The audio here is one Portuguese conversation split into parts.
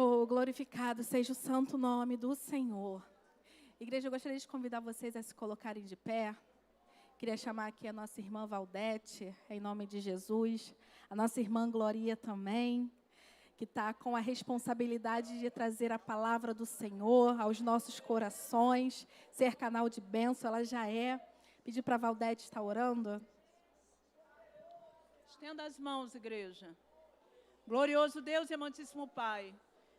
Oh, glorificado seja o santo nome do Senhor. Igreja, eu gostaria de convidar vocês a se colocarem de pé. Queria chamar aqui a nossa irmã Valdete, em nome de Jesus. A nossa irmã Gloria também, que está com a responsabilidade de trazer a palavra do Senhor aos nossos corações, ser canal de bênção, ela já é. Pedir para a Valdete estar orando. Estenda as mãos, igreja. Glorioso Deus e amantíssimo Pai,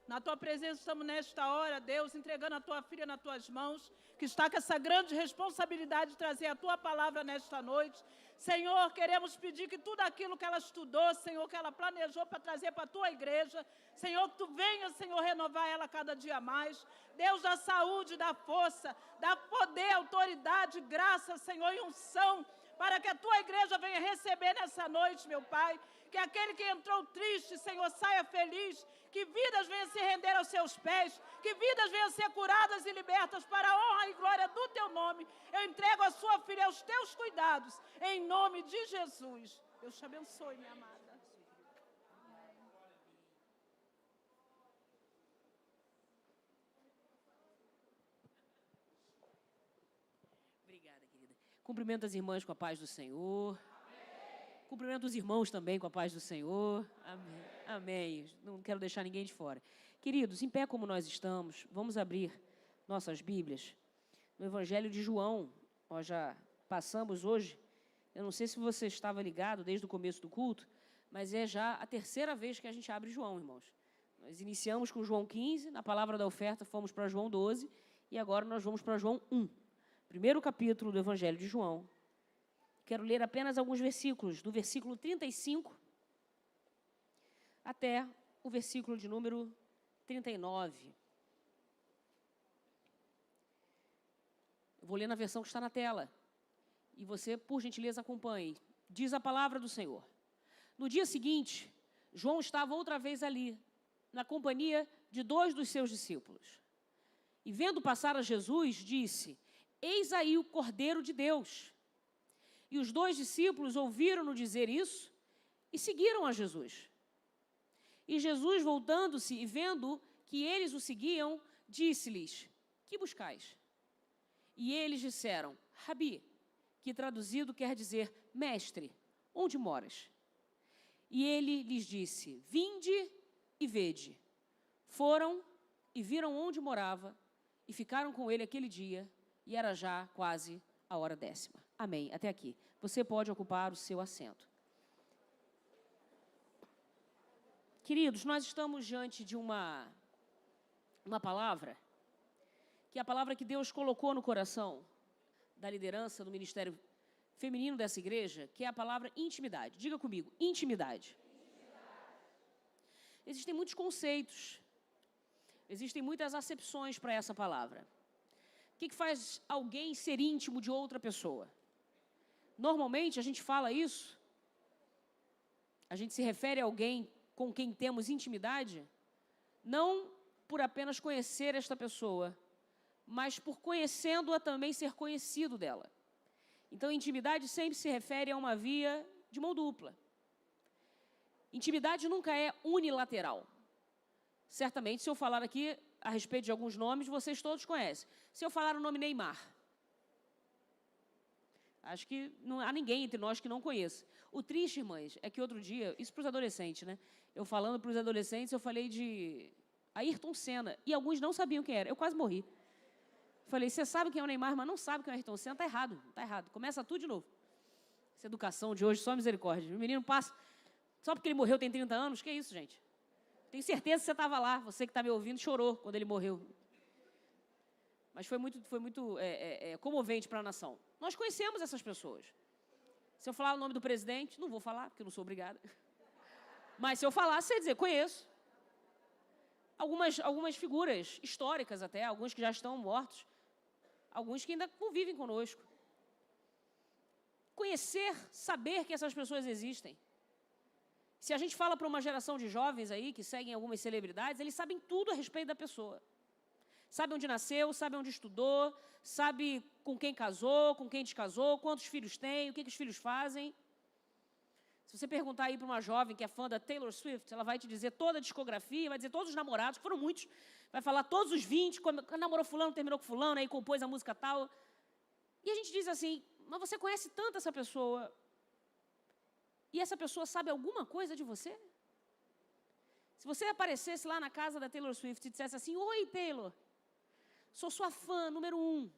na Tua presença estamos nesta hora, Deus, entregando a Tua filha nas Tuas mãos, que está com essa grande responsabilidade de trazer a Tua palavra nesta noite. Senhor, queremos pedir que tudo aquilo que ela estudou, Senhor, que ela planejou para trazer para a Tua igreja, Senhor, que Tu venha, Senhor, renovar ela cada dia mais. Deus, dá saúde, dá força, dá poder, autoridade, graça, Senhor, e unção, para que a Tua igreja venha receber nessa noite, meu Pai. Que aquele que entrou triste, Senhor, saia feliz. Que vidas venham se render aos Seus pés. Que vidas venham ser curadas e libertas para a honra e glória do Teu nome. Eu entrego a sua filha aos Teus cuidados. Em nome de Jesus. Deus te abençoe, minha amada. Obrigada, querida. Cumprimento as irmãs com a paz do Senhor. Amém. Cumprimento os irmãos também com a paz do Senhor. Amém. Amém. Não quero deixar ninguém de fora. Queridos, em pé como nós estamos, vamos abrir nossas Bíblias no Evangelho de João. Nós já passamos hoje, eu não sei se você estava ligado desde o começo do culto, mas é já a terceira vez que a gente abre João, irmãos. Nós iniciamos com João 15, na palavra da oferta fomos para João 12, e agora nós vamos para João 1. Primeiro capítulo do Evangelho de João. Quero ler apenas alguns versículos, do versículo 35 até o versículo de número 39. Eu vou ler na versão que está na tela. E você, por gentileza, acompanhe. Diz a palavra do Senhor. No dia seguinte, João estava outra vez ali, na companhia de 2 dos seus discípulos. E vendo passar a Jesus, disse: Eis aí o Cordeiro de Deus. E os 2 discípulos ouviram-no dizer isso e seguiram a Jesus. E Jesus, voltando-se e vendo que eles o seguiam, disse-lhes: Que buscais? E eles disseram: Rabi, que traduzido quer dizer mestre, onde moras? E ele lhes disse: Vinde e vede. Foram e viram onde morava e ficaram com ele aquele dia. E era já quase a hora 10ª. Amém. Até aqui. Você pode ocupar o seu assento. Queridos, nós estamos diante de uma palavra, que é a palavra que Deus colocou no coração da liderança do ministério feminino dessa igreja, que é a palavra intimidade. Diga comigo, intimidade. Existem muitos conceitos, existem muitas acepções para essa palavra. O que faz alguém ser íntimo de outra pessoa? Normalmente, a gente fala isso, a gente se refere a alguém com quem temos intimidade, não por apenas conhecer esta pessoa, mas por conhecendo-a também ser conhecido dela. Então, intimidade sempre se refere a uma via de mão dupla. Intimidade nunca é unilateral. Certamente, se eu falar aqui a respeito de alguns nomes, vocês todos conhecem. Se eu falar o nome Neymar, acho que não há ninguém entre nós que não conheça. O triste, irmãs, é que outro dia, isso para os adolescentes, né? Eu falando para os adolescentes, eu falei de Ayrton Senna, e alguns não sabiam quem era. Eu quase morri. Falei, você sabe quem é o Neymar, mas não sabe quem é o Ayrton Senna? Está errado, está errado. Começa tudo de novo. Essa educação de hoje, só misericórdia. O menino passa, só porque ele morreu tem 30 anos, que é isso, gente? Tenho certeza que você estava lá, você que está me ouvindo, chorou quando ele morreu. Mas foi muito comovente para a nação. Nós conhecemos essas pessoas. Se eu falar o nome do presidente, não vou falar, porque eu não sou obrigada. Mas se eu falar, você vai dizer, conheço. Algumas figuras históricas até, alguns que já estão mortos, alguns que ainda convivem conosco. Conhecer, saber que essas pessoas existem. Se a gente fala para uma geração de jovens aí, que seguem algumas celebridades, eles sabem tudo a respeito da pessoa. Sabe onde nasceu, sabe onde estudou, sabe com quem casou, com quem descasou, quantos filhos tem, o que os filhos fazem. Se você perguntar aí para uma jovem que é fã da Taylor Swift, ela vai te dizer toda a discografia, vai dizer todos os namorados, que foram muitos, vai falar todos os 20, namorou fulano, terminou com fulano, aí compôs a música tal. E a gente diz assim, mas você conhece tanto essa pessoa, e essa pessoa sabe alguma coisa de você? Se você aparecesse lá na casa da Taylor Swift e dissesse assim, oi, Taylor, sou sua fã número 1,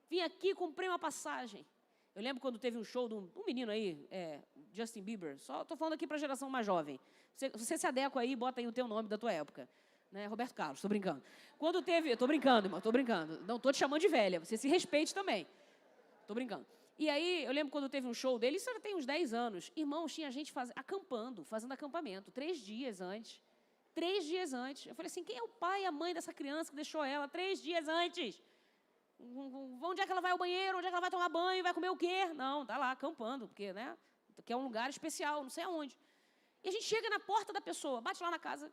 vim aqui, comprei uma passagem. Eu lembro quando teve um show de um menino aí, Justin Bieber, só estou falando aqui para a geração mais jovem. Você se adequa aí, bota aí o teu nome da tua época. Né? Roberto Carlos, estou brincando. Quando teve, estou brincando, irmão, estou brincando. Não estou te chamando de velha, você se respeite também. Estou brincando. E aí, eu lembro quando teve um show dele, isso já tem uns 10 anos. Irmãos, tinha gente acampando, fazendo acampamento, 3 dias antes. 3 dias antes. Eu falei assim, quem é o pai e a mãe dessa criança que deixou ela 3 dias antes? Onde é que ela vai ao banheiro? Onde é que ela vai tomar banho? Vai comer o quê? Não, tá lá, acampando, porque, né? Que é um lugar especial, não sei aonde. E a gente chega na porta da pessoa, bate lá na casa.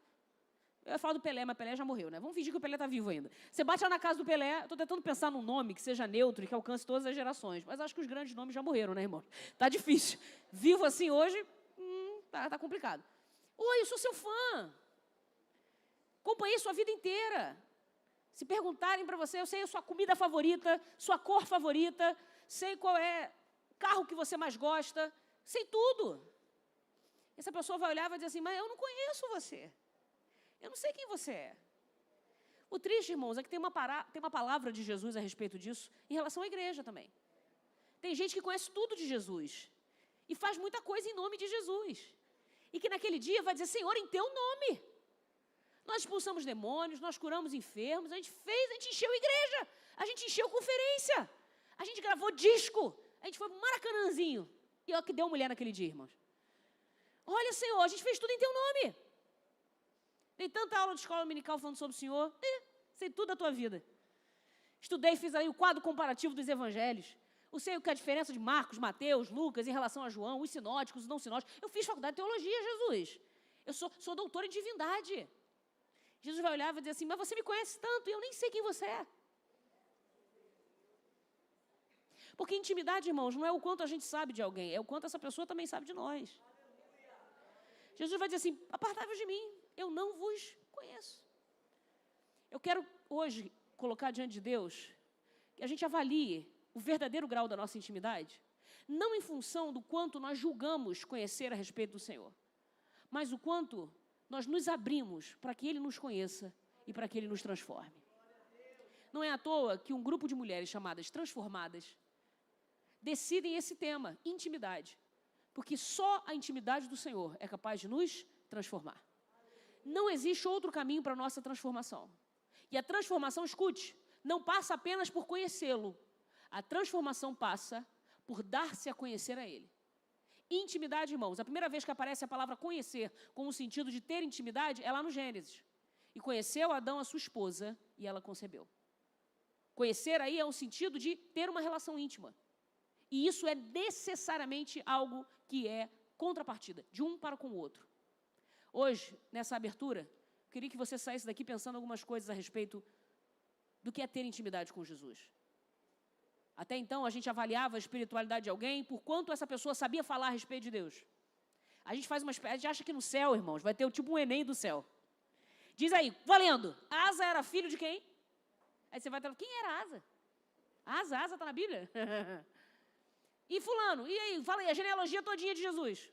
Eu ia falar do Pelé, mas Pelé já morreu, né? Vamos fingir que o Pelé está vivo ainda. Você bate lá na casa do Pelé, estou tentando pensar num nome que seja neutro e que alcance todas as gerações. Mas acho que os grandes nomes já morreram, né, irmão? Tá difícil. Vivo assim hoje, tá complicado. Oi, eu sou seu fã. Acompanhei sua vida inteira. Se perguntarem para você, eu sei a sua comida favorita, sua cor favorita, sei qual é o carro que você mais gosta, sei tudo. Essa pessoa vai olhar e vai dizer assim, mas eu não conheço você. Eu não sei quem você é. O triste, irmãos, é que tem uma palavra de Jesus a respeito disso em relação à igreja também. Tem gente que conhece tudo de Jesus e faz muita coisa em nome de Jesus. E que naquele dia vai dizer, Senhor, em teu nome. Nós expulsamos demônios, nós curamos enfermos, a gente encheu a igreja, a gente encheu conferência, a gente gravou disco, a gente foi pro Maracanãzinho. E olha que deu mulher naquele dia, irmãos. Olha, Senhor, a gente fez tudo em teu nome. Dei tanta aula de escola dominical falando sobre o Senhor, sei tudo da tua vida. Estudei, fiz aí o quadro comparativo dos evangelhos. Eu sei o que é a diferença de Marcos, Mateus, Lucas em relação a João, os sinóticos, os não sinóticos. Eu fiz faculdade de teologia, Jesus. Eu sou doutor em divindade. Jesus vai olhar e vai dizer assim, mas você me conhece tanto e eu nem sei quem você é. Porque intimidade, irmãos, não é o quanto a gente sabe de alguém, é o quanto essa pessoa também sabe de nós. Jesus vai dizer assim, apartai-vos de mim, eu não vos conheço. Eu quero hoje colocar diante de Deus que a gente avalie o verdadeiro grau da nossa intimidade, não em função do quanto nós julgamos conhecer a respeito do Senhor, mas o quanto nós nos abrimos para que Ele nos conheça e para que Ele nos transforme. Não é à toa que um grupo de mulheres chamadas Transformadas decidem esse tema, intimidade, porque só a intimidade do Senhor é capaz de nos transformar. Não existe outro caminho para a nossa transformação. E a transformação, escute, não passa apenas por conhecê-lo. A transformação passa por dar-se a conhecer a Ele. Intimidade, irmãos, a primeira vez que aparece a palavra conhecer com o sentido de ter intimidade é lá no Gênesis. E conheceu Adão a sua esposa e ela concebeu. Conhecer aí é o sentido de ter uma relação íntima. E isso é necessariamente algo que é contrapartida, de um para com o outro. Hoje, nessa abertura, eu queria que você saísse daqui pensando algumas coisas a respeito do que é ter intimidade com Jesus. Até então, a gente avaliava a espiritualidade de alguém por quanto essa pessoa sabia falar a respeito de Deus. A gente acha que no céu, irmãos, vai ter tipo um Enem do céu. Diz aí, valendo, Asa era filho de quem? Aí você vai falar, quem era Asa? Asa está na Bíblia? E fulano, e aí, fala aí, a genealogia todinha de Jesus.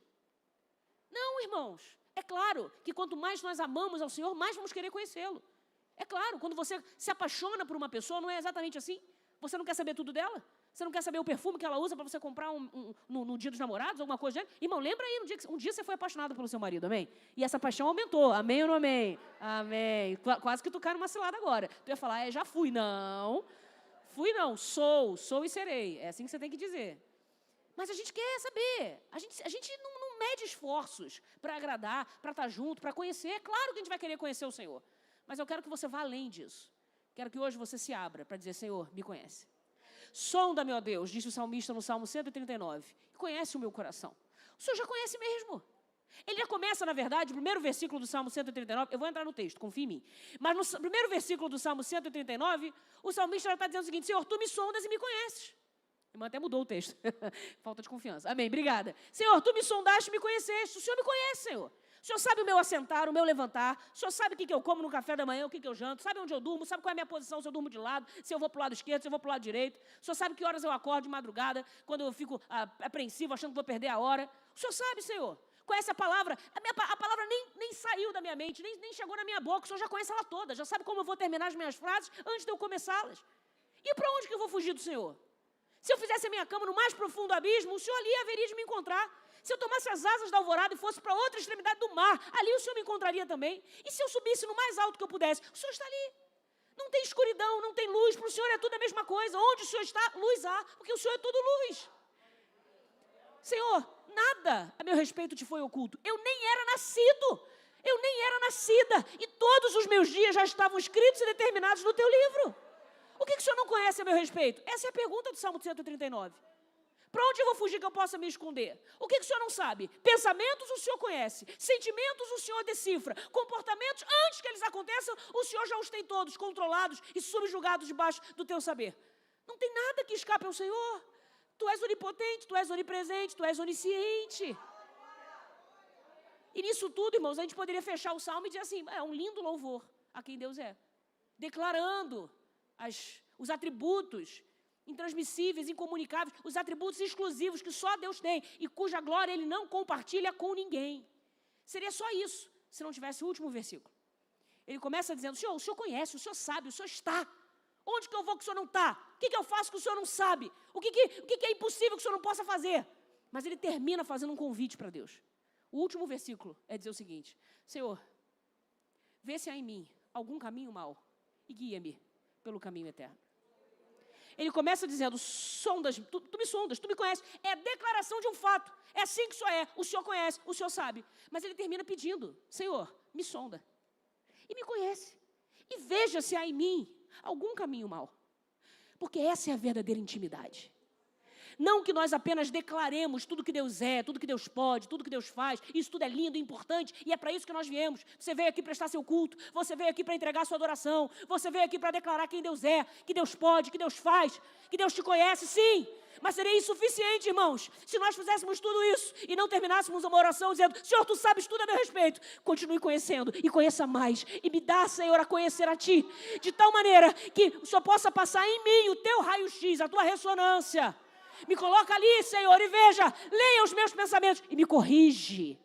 Não, irmãos, é claro que quanto mais nós amamos ao Senhor, mais vamos querer conhecê-lo. É claro, quando você se apaixona por uma pessoa, não é exatamente assim? Você não quer saber tudo dela? Você não quer saber o perfume que ela usa para você comprar no dia dos namorados, alguma coisa do gênero? Irmão, lembra aí, um dia você foi apaixonado pelo seu marido, amém? E essa paixão aumentou, amém ou não amém? Amém. Quase que tu cai numa cilada agora. Tu ia falar, já fui. Não, sou e serei. É assim que você tem que dizer. Mas a gente quer saber, a gente não mede esforços para agradar, para estar junto, para conhecer. É claro que a gente vai querer conhecer o Senhor. Mas eu quero que você vá além disso. Quero que hoje você se abra para dizer, Senhor, me conhece. Sonda-me, ó Deus, disse o salmista no Salmo 139, e conhece o meu coração. O Senhor já conhece mesmo. Ele já começa, na verdade, o primeiro versículo do Salmo 139, eu vou entrar no texto, confia em mim. Mas no primeiro versículo do Salmo 139, o salmista já está dizendo o seguinte, Senhor, tu me sondas e me conheces. Irmã até mudou o texto. Falta de confiança. Amém, obrigada. Senhor, tu me sondaste, me conheceste. O Senhor me conhece, Senhor. O Senhor sabe o meu assentar, o meu levantar. O Senhor sabe o que eu como no café da manhã, o que eu janto. Sabe onde eu durmo, sabe qual é a minha posição, se eu durmo de lado, se eu vou para o lado esquerdo, se eu vou para o lado direito. O Senhor sabe que horas eu acordo de madrugada, quando eu fico apreensivo, achando que vou perder a hora. O Senhor sabe, Senhor. Conhece a palavra. A palavra nem saiu da minha mente, nem chegou na minha boca. O Senhor já conhece ela toda, já sabe como eu vou terminar as minhas frases antes de eu começá-las. E para onde que eu vou fugir do Senhor? Se eu fizesse a minha cama no mais profundo abismo, o Senhor ali haveria de me encontrar. Se eu tomasse as asas da alvorada e fosse para outra extremidade do mar, ali o Senhor me encontraria também. E se eu subisse no mais alto que eu pudesse, o Senhor está ali. Não tem escuridão, não tem luz, para o Senhor é tudo a mesma coisa. Onde o Senhor está, luz há, porque o Senhor é tudo luz. Senhor, nada a meu respeito te foi oculto. Eu nem era nascido, eu nem era nascida. E todos os meus dias já estavam escritos e determinados no teu livro. O que o Senhor não conhece a meu respeito? Essa é a pergunta do Salmo 139. Para onde eu vou fugir que eu possa me esconder? O que o Senhor não sabe? Pensamentos o Senhor conhece. Sentimentos o Senhor decifra. Comportamentos, antes que eles aconteçam, o Senhor já os tem todos controlados e subjugados debaixo do teu saber. Não tem nada que escape ao Senhor. Tu és onipotente, tu és onipresente, tu és onisciente. E nisso tudo, irmãos, a gente poderia fechar o Salmo e dizer assim, é um lindo louvor a quem Deus é. Declarando os atributos intransmissíveis, incomunicáveis, os atributos exclusivos que só Deus tem e cuja glória Ele não compartilha com ninguém. Seria só isso, se não tivesse o último versículo. Ele começa dizendo, o Senhor conhece, o Senhor sabe, o Senhor está. Onde que eu vou que o Senhor não está? O que eu faço que o Senhor não sabe? O que é impossível que o Senhor não possa fazer? Mas ele termina fazendo um convite para Deus. O último versículo é dizer o seguinte, Senhor, vê se há em mim algum caminho mau e guia-me pelo caminho eterno. Ele começa dizendo, tu me sondas, tu me conheces. É a declaração de um fato. É assim que o Senhor conhece, o Senhor sabe. Mas ele termina pedindo, Senhor, me sonda. E me conhece. E veja se há em mim algum caminho mau. Porque essa é a verdadeira intimidade. Não que nós apenas declaremos tudo que Deus é, tudo que Deus pode, tudo que Deus faz. Isso tudo é lindo e importante e é para isso que nós viemos. Você veio aqui prestar seu culto, você veio aqui para entregar sua adoração, você veio aqui para declarar quem Deus é, que Deus pode, que Deus faz, que Deus te conhece, sim. Mas seria insuficiente, irmãos, se nós fizéssemos tudo isso e não terminássemos uma oração dizendo, Senhor, tu sabes tudo a meu respeito. Continue conhecendo e conheça mais. E me dá, Senhor, a conhecer a Ti. De tal maneira que o Senhor possa passar em mim o Teu raio-x, a Tua ressonância. Me coloca ali, Senhor, e veja, leia os meus pensamentos e me corrige.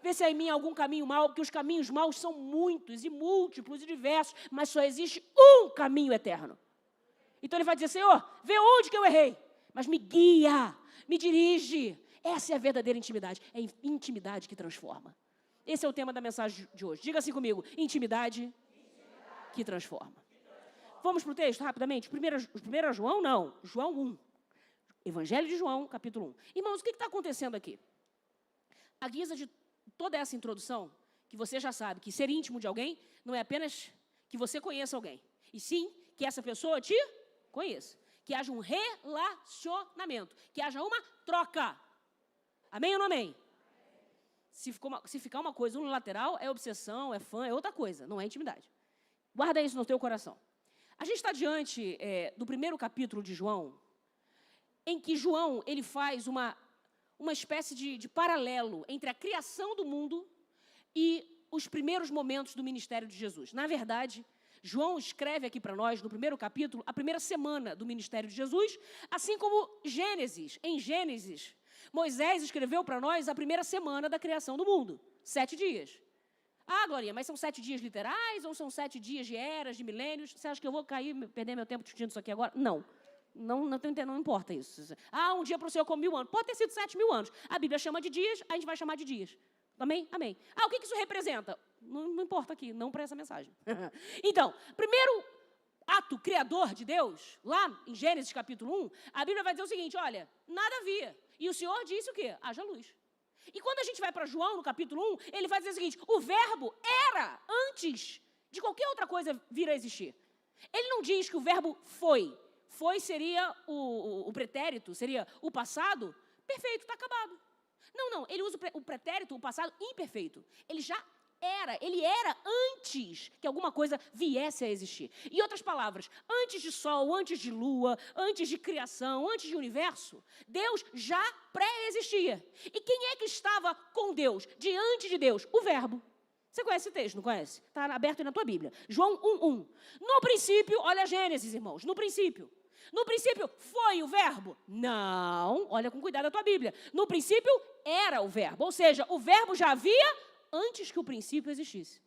Vê se há em mim algum caminho mau, porque os caminhos maus são muitos e múltiplos e diversos, mas só existe um caminho eterno. Então ele vai dizer, Senhor, vê onde que eu errei, mas me guia, me dirige. Essa é a verdadeira intimidade, é a intimidade que transforma. Esse é o tema da mensagem de hoje. Diga assim comigo, intimidade que transforma. Vamos para o texto, rapidamente. 1 João, não. João 1. Evangelho de João, capítulo 1. Irmãos, o que está acontecendo aqui? A guisa de toda essa introdução, que você já sabe que ser íntimo de alguém não é apenas que você conheça alguém, e sim que essa pessoa te conheça. Que haja um relacionamento, que haja uma troca. Amém ou não amém? Se ficar uma coisa unilateral, é obsessão, é fã, é outra coisa, não é intimidade. Guarda isso no teu coração. A gente está diante do primeiro capítulo de João, em que João ele faz uma espécie de paralelo entre a criação do mundo e os primeiros momentos do ministério de Jesus. Na verdade, João escreve aqui para nós, no primeiro capítulo, a primeira semana do ministério de Jesus, assim como Gênesis. Em Gênesis, Moisés escreveu para nós a primeira semana da criação do mundo, 7 dias. Ah, Glorinha, mas são 7 dias literais ou são 7 dias de eras, de milênios? Você acha que eu vou perder meu tempo discutindo isso aqui agora? Não. Não importa isso. Ah, um dia para o Senhor como 1000 anos. Pode ter sido 7.000 anos. A Bíblia chama de dias, a gente vai chamar de dias. Amém? Amém. Ah, o que isso representa? Não importa aqui, não para essa mensagem. Então, primeiro ato criador de Deus, lá em Gênesis capítulo 1, a Bíblia vai dizer o seguinte, olha, nada havia. E o Senhor disse o quê? Haja luz. E quando a gente vai para João, no capítulo 1, ele vai dizer o seguinte, o verbo era antes de qualquer outra coisa vir a existir. Ele não diz que o verbo foi. Foi seria o pretérito, seria o passado perfeito, está acabado. Não, ele usa o pretérito, o passado imperfeito. Ele já Ele era antes que alguma coisa viesse a existir. Em outras palavras, antes de sol, antes de lua, antes de criação, antes de universo, Deus já pré-existia. E quem é que estava com Deus, diante de Deus? O Verbo. Você conhece esse texto, não conhece? Está aberto aí na tua Bíblia. João 1:1. No princípio, olha Gênesis, irmãos, no princípio foi o Verbo? Não, olha com cuidado a tua Bíblia. No princípio era o Verbo, ou seja, o Verbo já havia antes que o princípio existisse.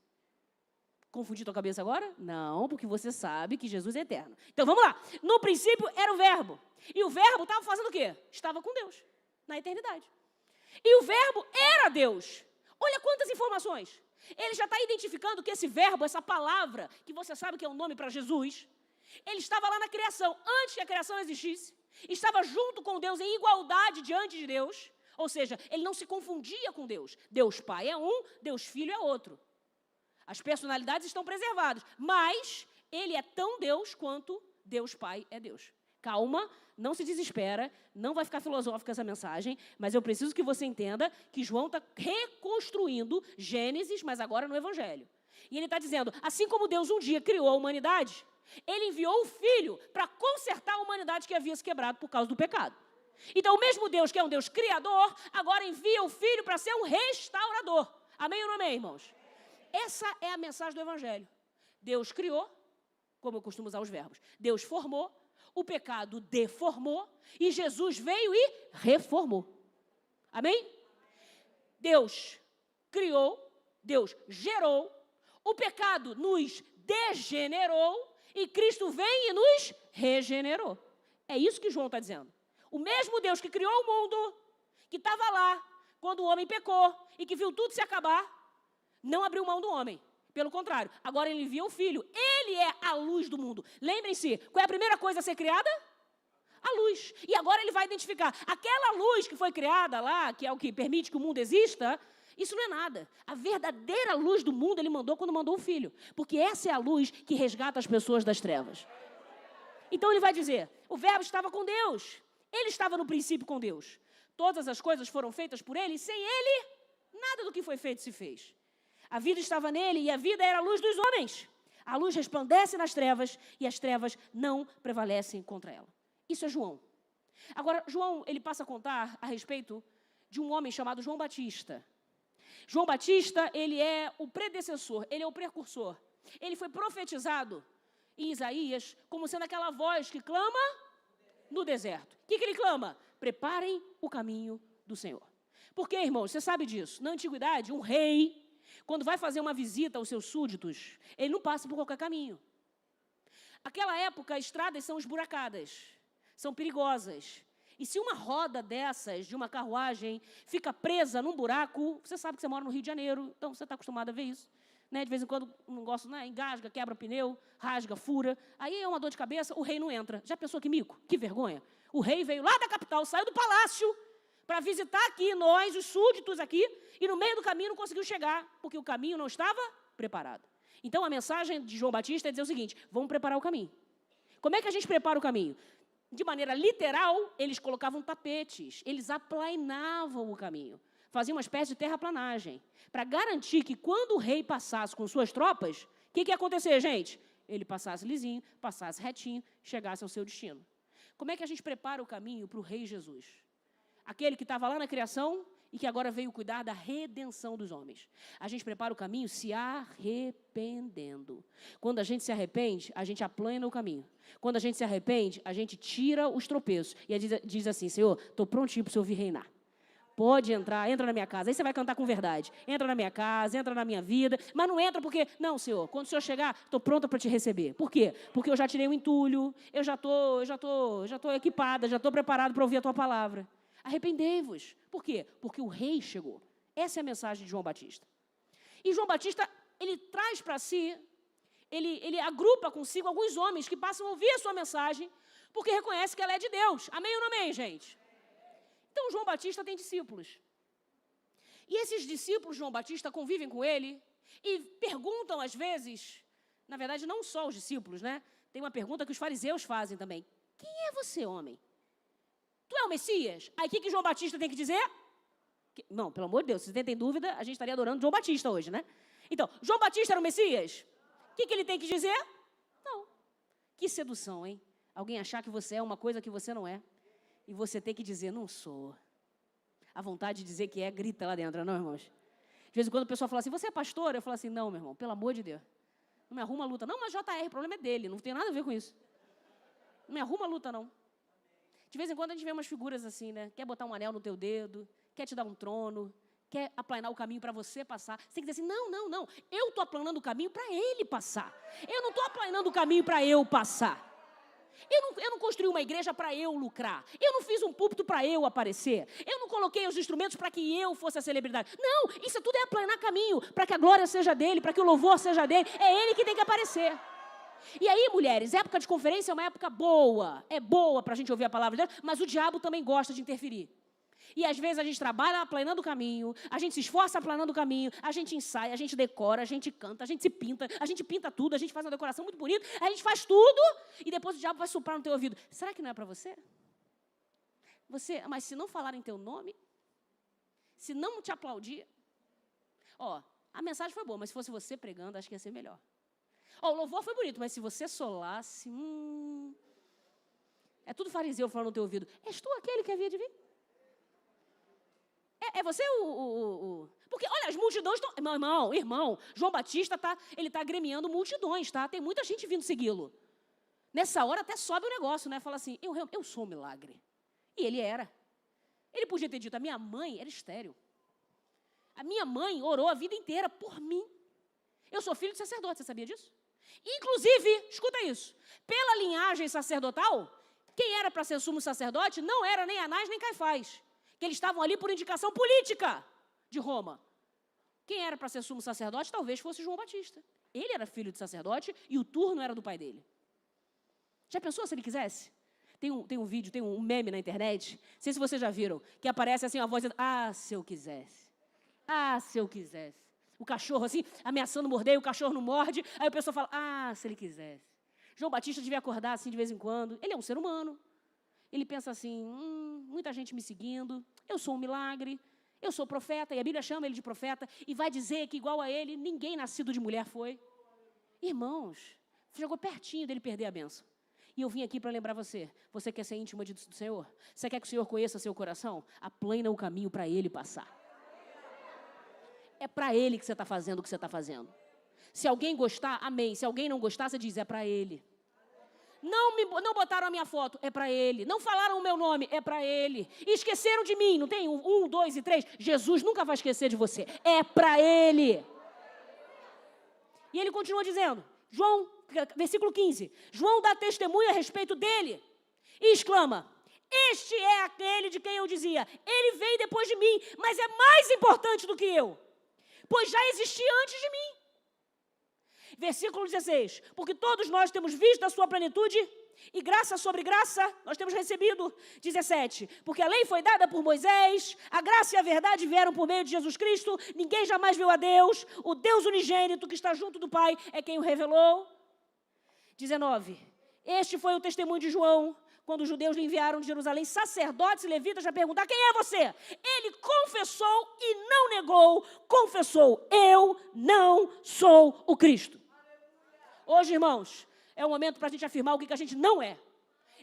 Confundi tua cabeça agora? Não, porque você sabe que Jesus é eterno. Então vamos lá. No princípio era o Verbo. E o Verbo estava fazendo o quê? Estava com Deus, na eternidade. E o Verbo era Deus. Olha quantas informações. Ele já está identificando que esse verbo, essa palavra, que você sabe que é um nome para Jesus, ele estava lá na criação, antes que a criação existisse, estava junto com Deus, em igualdade diante de Deus, ou seja, ele não se confundia com Deus. Deus Pai é um, Deus Filho é outro. As personalidades estão preservadas, mas ele é tão Deus quanto Deus Pai é Deus. Calma, não se desespera, não vai ficar filosófica essa mensagem, mas eu preciso que você entenda que João está reconstruindo Gênesis, mas agora no Evangelho. E ele está dizendo, assim como Deus um dia criou a humanidade, ele enviou o Filho para consertar a humanidade que havia se quebrado por causa do pecado. Então, o mesmo Deus que é um Deus criador, agora envia o Filho para ser um restaurador. Amém ou não amém, irmãos? Essa é a mensagem do Evangelho. Deus criou, como eu costumo usar os verbos, Deus formou, o pecado deformou e Jesus veio e reformou. Amém? Deus criou, Deus gerou, o pecado nos degenerou e Cristo vem e nos regenerou. É isso que João está dizendo. O mesmo Deus que criou o mundo, que estava lá quando o homem pecou e que viu tudo se acabar, não abriu mão do homem. Pelo contrário, agora ele envia o Filho. Ele é a luz do mundo. Lembrem-se, qual é a primeira coisa a ser criada? A luz. E agora ele vai identificar aquela luz que foi criada lá, que é o que permite que o mundo exista, isso não é nada. A verdadeira luz do mundo ele mandou quando mandou o Filho. Porque essa é a luz que resgata as pessoas das trevas. Então ele vai dizer, o Verbo estava com Deus. Ele estava no princípio com Deus. Todas as coisas foram feitas por ele e sem ele, nada do que foi feito se fez. A vida estava nele e a vida era a luz dos homens. A luz resplandece nas trevas e as trevas não prevalecem contra ela. Isso é João. Agora, João, ele passa a contar a respeito de um homem chamado João Batista. João Batista, ele é o predecessor, ele é o precursor. Ele foi profetizado em Isaías como sendo aquela voz que clama no deserto. O que ele clama? Preparem o caminho do Senhor. Por quê, irmãos? Você sabe disso. Na antiguidade, um rei, quando vai fazer uma visita aos seus súditos, ele não passa por qualquer caminho. Naquela época, as estradas são esburacadas, são perigosas. E se uma roda dessas, de uma carruagem, fica presa num buraco, você sabe que você mora no Rio de Janeiro, então você está acostumado a ver isso. Né? De vez em quando, um negócio, né? Engasga, quebra pneu, rasga, fura. Aí é uma dor de cabeça, o rei não entra. Já pensou que mico? Que vergonha. O rei veio lá da capital, saiu do palácio, para visitar aqui nós, os súditos aqui, e no meio do caminho não conseguiu chegar, porque o caminho não estava preparado. Então, a mensagem de João Batista é dizer o seguinte, vamos preparar o caminho. Como é que a gente prepara o caminho? De maneira literal, eles colocavam tapetes, eles aplainavam o caminho, faziam uma espécie de terraplanagem, para garantir que quando o rei passasse com suas tropas, o que ia acontecer, gente? Ele passasse lisinho, passasse retinho, chegasse ao seu destino. Como é que a gente prepara o caminho para o rei Jesus? Aquele que estava lá na criação e que agora veio cuidar da redenção dos homens. A gente prepara o caminho se arrependendo. Quando a gente se arrepende, a gente aplana o caminho. Quando a gente se arrepende, a gente tira os tropeços. E diz assim, Senhor, estou prontinho para o Senhor vir reinar. Pode entrar, entra na minha casa. Aí você vai cantar com verdade. Entra na minha casa, entra na minha vida. Mas não entra porque, não, Senhor, quando o Senhor chegar, estou pronta para te receber. Por quê? Porque eu já tirei o entulho, eu já estou equipada, já estou preparado para ouvir a tua palavra. Arrependei-vos. Por quê? Porque o rei chegou. Essa é a mensagem de João Batista. E João Batista, ele traz para si, ele agrupa consigo alguns homens que passam a ouvir a sua mensagem, porque reconhece que ela é de Deus. Amém ou não amém, gente? Então, João Batista tem discípulos. E esses discípulos de João Batista convivem com ele e perguntam, às vezes, na verdade, não só os discípulos, né? Tem uma pergunta que os fariseus fazem também. Quem é você, homem? Tu é o Messias? Aí o que João Batista tem que dizer? Não, pelo amor de Deus, se vocês têm dúvida, a gente estaria adorando João Batista hoje, né? Então, João Batista era o Messias? O que ele tem que dizer? Não. Que sedução, hein? Alguém achar que você é uma coisa que você não é. E você tem que dizer, não sou. A vontade de dizer que é, grita lá dentro, não, irmãos? De vez em quando a pessoa fala assim, você é pastor? Eu falo assim, não, meu irmão, pelo amor de Deus. Não me arruma a luta. Não, mas JR, o problema é dele, não tem nada a ver com isso. Não me arruma a luta, não. De vez em quando a gente vê umas figuras assim, né? Quer botar um anel no teu dedo, quer te dar um trono, quer aplanar o caminho para você passar. Você tem que dizer assim, não. Eu estou aplanando o caminho para ele passar. Eu não estou aplanando o caminho para eu passar. Eu não construí uma igreja para eu lucrar. Eu não fiz um púlpito para eu aparecer. Eu não coloquei os instrumentos para que eu fosse a celebridade. Não, isso tudo é aplanar caminho para que a glória seja dele, para que o louvor seja dele. É ele que tem que aparecer. E aí, mulheres, época de conferência é uma época boa. É boa para a gente ouvir a palavra de Deus, mas o diabo também gosta de interferir. E às vezes a gente trabalha aplanando o caminho, a gente se esforça aplanando o caminho, a gente ensaia, a gente decora, a gente canta, a gente se pinta, a gente pinta tudo, a gente faz uma decoração muito bonita, a gente faz tudo e depois o diabo vai soprar no teu ouvido. Será que não é para você? Mas se não falar em teu nome, se não te aplaudir, a mensagem foi boa, mas se fosse você pregando, acho que ia ser melhor. O louvor foi bonito, mas se você solasse, é tudo fariseu falando no teu ouvido. És tu aquele que havia de vir? É você Porque, olha, as multidões estão... Irmão, João Batista ele está agremiando multidões, tá? Tem muita gente vindo segui-lo. Nessa hora até sobe o negócio, né? Fala assim, eu sou um milagre. E ele era. Ele podia ter dito, a minha mãe era estéril. A minha mãe orou a vida inteira por mim. Eu sou filho de sacerdote, você sabia disso? Inclusive, escuta isso, pela linhagem sacerdotal, quem era para ser sumo sacerdote não era nem Anás nem Caifás, que eles estavam ali por indicação política de Roma. Quem era para ser sumo sacerdote talvez fosse João Batista. Ele era filho de sacerdote e o turno era do pai dele. Já pensou se ele quisesse? Tem um vídeo, tem um meme na internet, não sei se vocês já viram, que aparece assim a voz, se eu quisesse. Se eu quisesse. O cachorro assim, ameaçando morder, e o cachorro não morde. Aí o pessoal fala, se ele quisesse. João Batista devia acordar assim de vez em quando. Ele é um ser humano. Ele pensa assim, muita gente me seguindo, eu sou um milagre, eu sou profeta, e a Bíblia chama ele de profeta, e vai dizer que igual a ele, ninguém nascido de mulher foi. Irmãos, chegou pertinho dele perder a bênção. E eu vim aqui para lembrar você quer ser íntima do Senhor? Você quer que o Senhor conheça seu coração? Aplana o caminho para ele passar. É para ele que você está fazendo o que você está fazendo. Se alguém gostar, amém. Se alguém não gostar, você diz, é para ele. Não botaram a minha foto, é para ele. Não falaram o meu nome, é para ele. E esqueceram de mim, não tem 1, 2 e 3? Jesus nunca vai esquecer de você. É para ele. E ele continua dizendo, versículo 15. João dá testemunho a respeito dele e exclama, este é aquele de quem eu dizia, ele veio depois de mim, mas é mais importante do que eu, pois já existia antes de mim. Versículo 16, porque todos nós temos visto a sua plenitude, e graça sobre graça nós temos recebido. 17, porque a lei foi dada por Moisés, a graça e a verdade vieram por meio de Jesus Cristo, ninguém jamais viu a Deus, o Deus unigênito que está junto do Pai é quem o revelou. 19, este foi o testemunho de João, quando os judeus lhe enviaram de Jerusalém sacerdotes e levitas para perguntar, quem é você? Ele confessou e não negou, confessou, eu não sou o Cristo. Hoje, irmãos, é o momento para a gente afirmar o que a gente não é.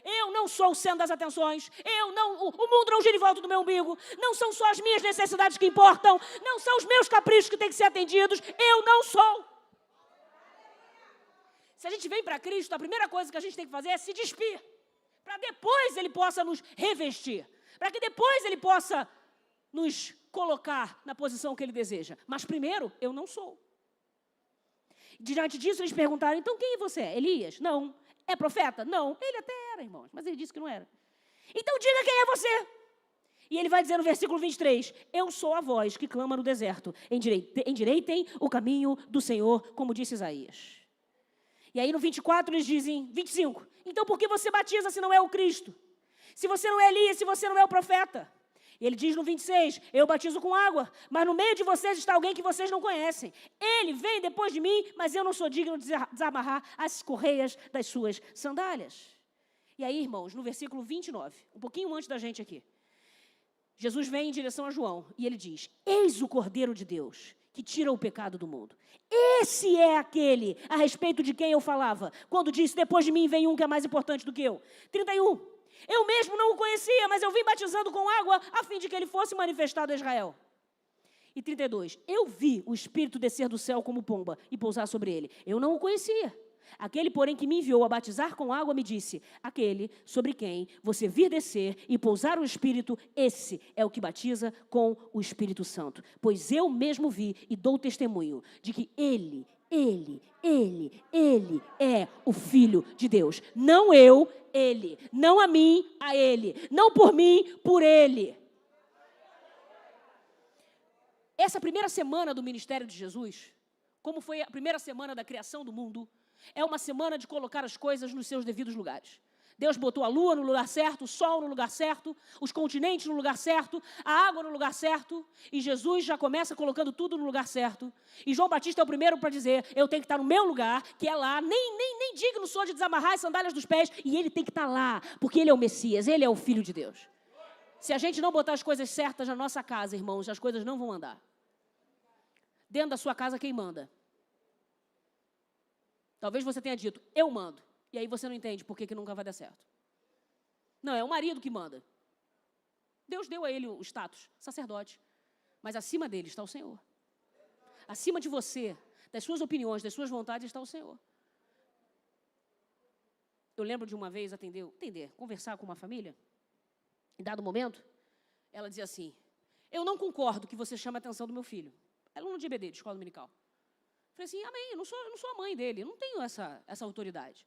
Eu não sou o centro das atenções, o mundo não gira em volta do meu umbigo, não são só as minhas necessidades que importam, não são os meus caprichos que têm que ser atendidos, eu não sou. Se a gente vem para Cristo, a primeira coisa que a gente tem que fazer é se despir, para depois Ele possa nos revestir, para que depois Ele possa nos colocar na posição que Ele deseja. Mas primeiro, eu não sou. Diante disso, eles perguntaram, então quem você é? Elias? Não. É profeta? Não. Ele até era, irmãos, mas ele disse que não era. Então diga quem é você. E ele vai dizer no versículo 23, eu sou a voz que clama no deserto, endireitem o caminho do Senhor, como disse Isaías. E aí no 24 eles dizem, 25, então por que você batiza se não é o Cristo? Se você não é Elias, se você não é o profeta? E ele diz no 26, eu batizo com água, mas no meio de vocês está alguém que vocês não conhecem. Ele vem depois de mim, mas eu não sou digno de desamarrar as correias das suas sandálias. E aí, irmãos, no versículo 29, um pouquinho antes da gente aqui, Jesus vem em direção a João e ele diz: eis o Cordeiro de Deus que tira o pecado do mundo. Esse é aquele a respeito de quem eu falava, quando disse: depois de mim vem um que é mais importante do que eu. 31. Eu mesmo não o conhecia, mas eu vim batizando com água a fim de que ele fosse manifestado a Israel. E 32. Eu vi o Espírito descer do céu como pomba e pousar sobre ele. Eu não o conhecia. Aquele, porém, que me enviou a batizar com água me disse: aquele sobre quem você vir descer e pousar o Espírito, esse é o que batiza com o Espírito Santo. Pois eu mesmo vi e dou testemunho de que ele é o Filho de Deus. Não eu, ele. Não a mim, a ele. Não por mim, por ele. Essa primeira semana do ministério de Jesus, como foi a primeira semana da criação do mundo, é uma semana de colocar as coisas nos seus devidos lugares. Deus botou a lua no lugar certo, o sol no lugar certo, os continentes no lugar certo, a água no lugar certo, e Jesus já começa colocando tudo no lugar certo. E João Batista é o primeiro para dizer: eu tenho que estar no meu lugar, que é lá, nem digno sou de desamarrar as sandálias dos pés, e ele tem que estar lá, porque ele é o Messias, ele é o Filho de Deus. Se a gente não botar as coisas certas na nossa casa, irmãos, as coisas não vão andar. Dentro da sua casa, quem manda? Talvez você tenha dito: eu mando. E aí você não entende por que nunca vai dar certo. Não, é o marido que manda. Deus deu a ele o status, sacerdote. Mas acima dele está o Senhor. Acima de você, das suas opiniões, das suas vontades, está o Senhor. Eu lembro de uma vez conversar com uma família. Em dado momento, ela dizia assim: eu não concordo que você chame a atenção do meu filho. Aluno de EBD, de escola dominical. Falei assim: amém, eu não sou a mãe dele, eu não tenho essa autoridade.